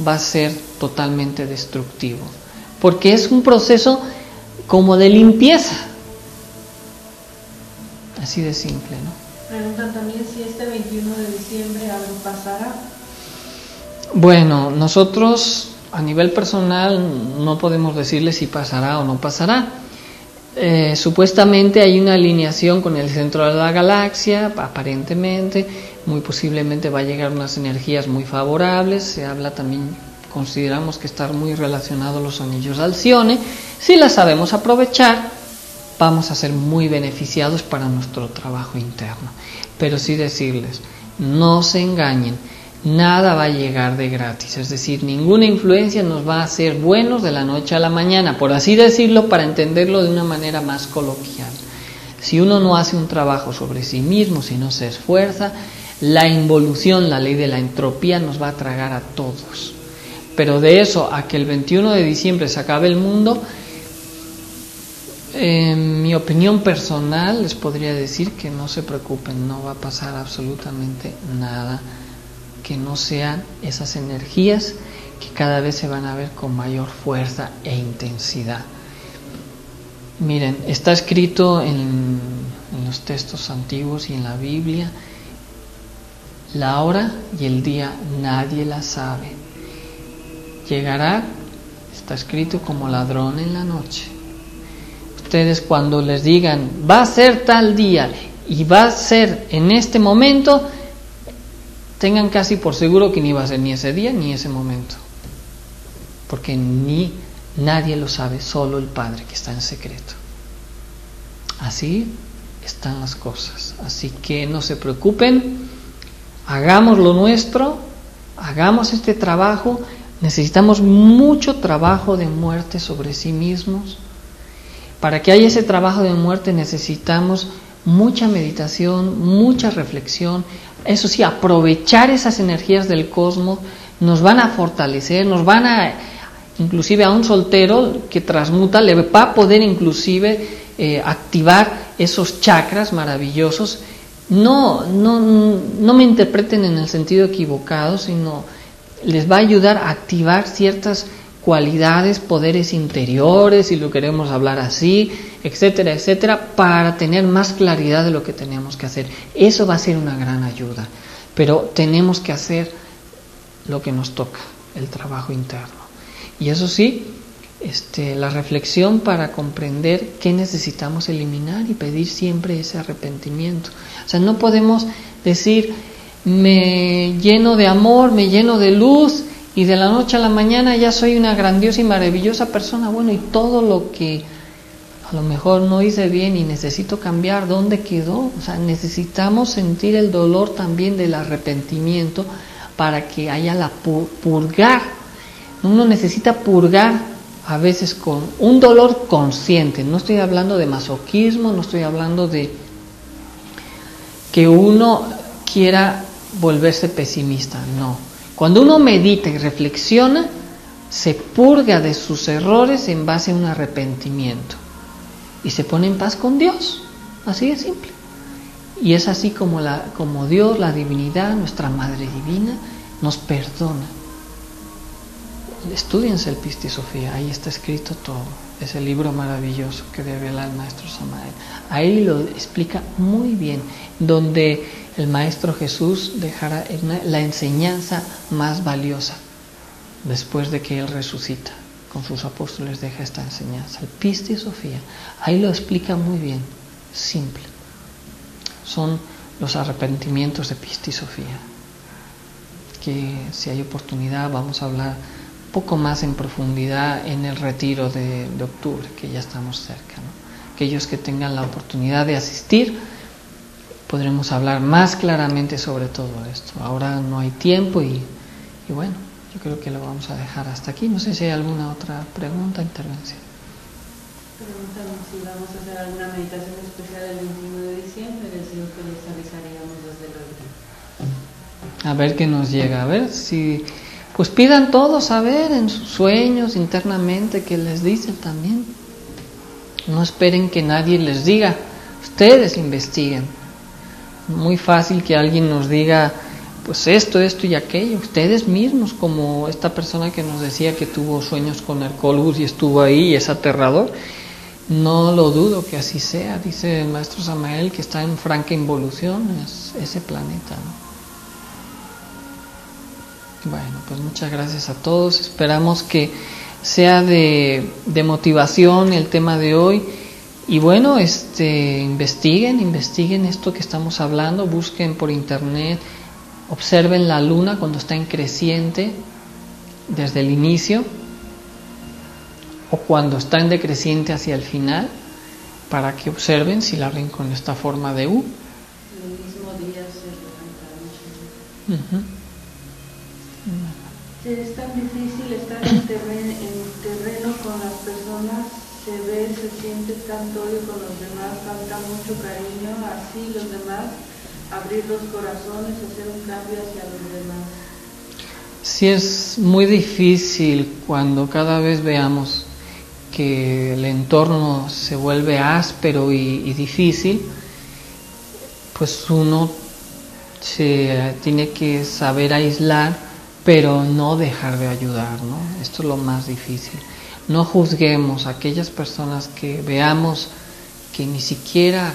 va a ser totalmente destructivo, porque es un proceso como de limpieza, así de simple, ¿no? Preguntan también si este 21 de diciembre algo pasará. Bueno, nosotros a nivel personal no podemos decirle si pasará o no pasará. Supuestamente hay una alineación con el centro de la galaxia, aparentemente, muy posiblemente va a llegar unas energías muy favorables. Se habla también, consideramos que están muy relacionados los anillos de Alcione. Si las sabemos aprovechar, vamos a ser muy beneficiados para nuestro trabajo interno. Pero sí decirles, no se engañen, nada va a llegar de gratis, es decir, ninguna influencia nos va a hacer buenos de la noche a la mañana, por así decirlo, para entenderlo de una manera más coloquial. Si uno no hace un trabajo sobre sí mismo, si no se esfuerza, la involución, la ley de la entropía nos va a tragar a todos. Pero de eso a que el 21 de diciembre se acabe el mundo, en mi opinión personal les podría decir que no se preocupen, no va a pasar absolutamente nada, que no sean esas energías que cada vez se van a ver con mayor fuerza e intensidad. Miren, está escrito en los textos antiguos y en la Biblia, la hora y el día nadie la sabe. Llegará, está escrito, como ladrón en la noche. Ustedes cuando les digan, va a ser tal día y va a ser en este momento, tengan casi por seguro que ni va a ser ni ese día ni ese momento. Porque nadie lo sabe, solo el Padre que está en secreto. Así están las cosas. Así que no se preocupen, hagamos lo nuestro, hagamos este trabajo. Necesitamos mucho trabajo de muerte sobre sí mismos. Para que haya ese trabajo de muerte necesitamos mucha meditación, mucha reflexión. Eso sí, aprovechar esas energías del cosmos nos van a fortalecer, nos van a, inclusive a un soltero que transmuta, le va a poder inclusive activar esos chakras maravillosos. No me interpreten en el sentido equivocado, sino les va a ayudar a activar ciertas cualidades, poderes interiores, si lo queremos hablar así, etcétera, etcétera, para tener más claridad de lo que tenemos que hacer. Eso va a ser una gran ayuda, pero tenemos que hacer lo que nos toca, el trabajo interno. Y eso sí, la reflexión para comprender qué necesitamos eliminar y pedir siempre ese arrepentimiento. O sea, no podemos decir, me lleno de amor, me lleno de luz, y de la noche a la mañana ya soy una grandiosa y maravillosa persona. Bueno, y todo lo que a lo mejor no hice bien y necesito cambiar, ¿dónde quedó? O sea, necesitamos sentir el dolor también del arrepentimiento para que haya la purgar. Uno necesita purgar a veces con un dolor consciente. No estoy hablando de masoquismo, no estoy hablando de que uno quiera volverse pesimista, no. Cuando uno medita y reflexiona, se purga de sus errores en base a un arrepentimiento y se pone en paz con Dios, así de simple. Y es así como Dios, la divinidad, nuestra Madre Divina, nos perdona. Estúdiense el Pista y Sofía, ahí está escrito todo, ese libro maravilloso que revela el Maestro Samael. Ahí lo explica muy bien, donde el Maestro Jesús dejará la enseñanza más valiosa después de que Él resucita. Con sus apóstoles deja esta enseñanza, el Pista y Sofía. Ahí lo explica muy bien, simple. Son los arrepentimientos de Pista y Sofía, que si hay oportunidad vamos a hablar un poco más en profundidad en el retiro de octubre, que ya estamos cerca, ¿no? Aquellos que tengan la oportunidad de asistir, podremos hablar más claramente sobre todo esto. Ahora no hay tiempo y bueno, yo creo que lo vamos a dejar hasta aquí. No sé si hay alguna otra pregunta, intervención. Preguntan si vamos a hacer alguna meditación especial el 21 de diciembre, les digo que les avisaríamos desde luego. A ver qué nos llega, a ver si... Pues pidan todos, a ver, en sus sueños, internamente, que les dicen también. No esperen que nadie les diga, ustedes investiguen. Muy fácil que alguien nos diga, pues esto y aquello. Ustedes mismos, como esta persona que nos decía que tuvo sueños con Hercólogos y estuvo ahí y es aterrador. No lo dudo que así sea, dice el Maestro Samael, que está en franca involución, es ese planeta, ¿no? Bueno, pues muchas gracias a todos. Esperamos que sea de motivación el tema de hoy. Y bueno, investiguen esto que estamos hablando, busquen por internet, observen la luna cuando está en creciente desde el inicio o cuando está en decreciente hacia el final, para que observen si la ven con esta forma de U. El mismo día se levanta mucho. Es tan difícil estar en terreno con las personas, se ve, se siente tanto odio con los demás, falta mucho cariño, así los demás, abrir los corazones, hacer un cambio hacia los demás. Sí, es muy difícil cuando cada vez veamos que el entorno se vuelve áspero y difícil, pues uno se tiene que saber aislar, pero no dejar de ayudar, ¿no? Esto es lo más difícil. No juzguemos a aquellas personas que veamos que ni siquiera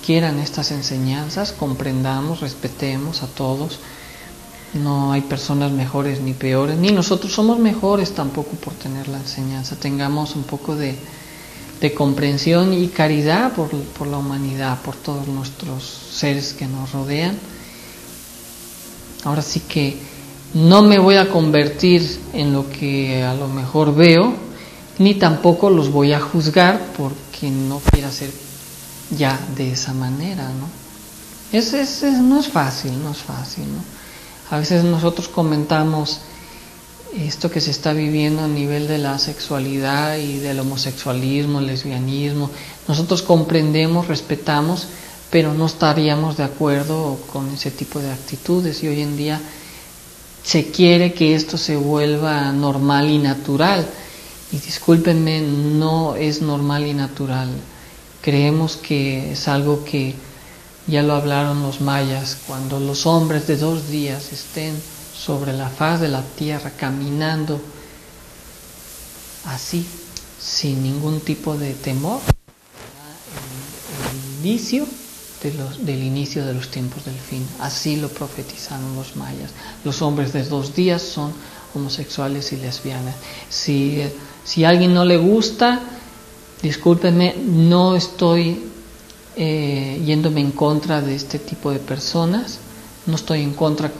quieran estas enseñanzas, comprendamos, respetemos a todos. No hay personas mejores ni peores, ni nosotros somos mejores tampoco por tener la enseñanza. Tengamos un poco de comprensión y caridad por la humanidad, por todos nuestros seres que nos rodean. Ahora sí que no me voy a convertir en lo que a lo mejor veo, ni tampoco los voy a juzgar porque no quiera ser ya de esa manera, ¿no? No es fácil, ¿no? A veces nosotros comentamos esto que se está viviendo a nivel de la sexualidad y del homosexualismo, el lesbianismo. Nosotros comprendemos, respetamos, pero no estaríamos de acuerdo con ese tipo de actitudes, y hoy en día se quiere que esto se vuelva normal y natural, y discúlpenme, no es normal y natural. Creemos que es algo que ya lo hablaron los mayas: cuando los hombres de 2 días estén sobre la faz de la tierra caminando así, sin ningún tipo de temor, el inicio del inicio de los tiempos del fin. Así lo profetizaron los mayas. Los hombres de 2 días son homosexuales y lesbianas. Si a alguien no le gusta, discúlpenme, no estoy yéndome en contra de este tipo de personas, no estoy en contra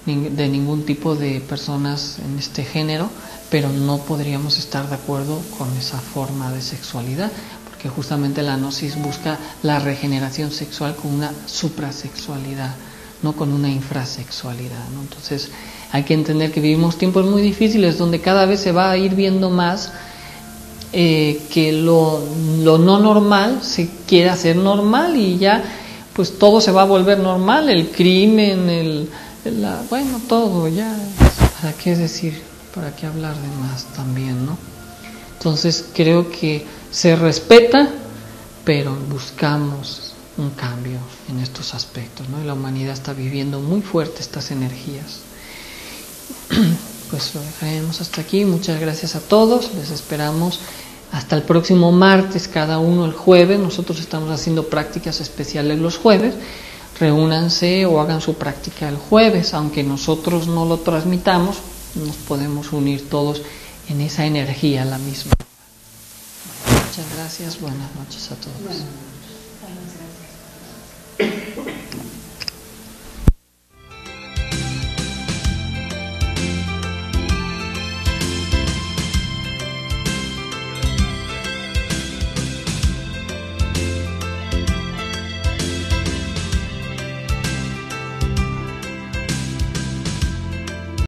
de ningún tipo de personas en este género, pero no podríamos estar de acuerdo con esa forma de sexualidad, porque justamente la gnosis busca la regeneración sexual con una suprasexualidad, no con una infrasexualidad, ¿no? Entonces hay que entender que vivimos tiempos muy difíciles donde cada vez se va a ir viendo más que lo no normal se quiere hacer normal, y ya pues todo se va a volver normal, el crimen, bueno, todo ya, ¿para qué decir? ¿Para qué hablar de más también, no? Entonces creo que se respeta, pero buscamos un cambio en estos aspectos, ¿no? Y la humanidad está viviendo muy fuerte estas energías. Pues lo dejaremos hasta aquí. Muchas gracias a todos, les esperamos hasta el próximo martes, cada uno el jueves. Nosotros estamos haciendo prácticas especiales los jueves. Reúnanse o hagan su práctica el jueves, aunque nosotros no lo transmitamos, nos podemos unir todos en esa energía, la misma. Muchas gracias, buenas noches a todos. Buenas noches.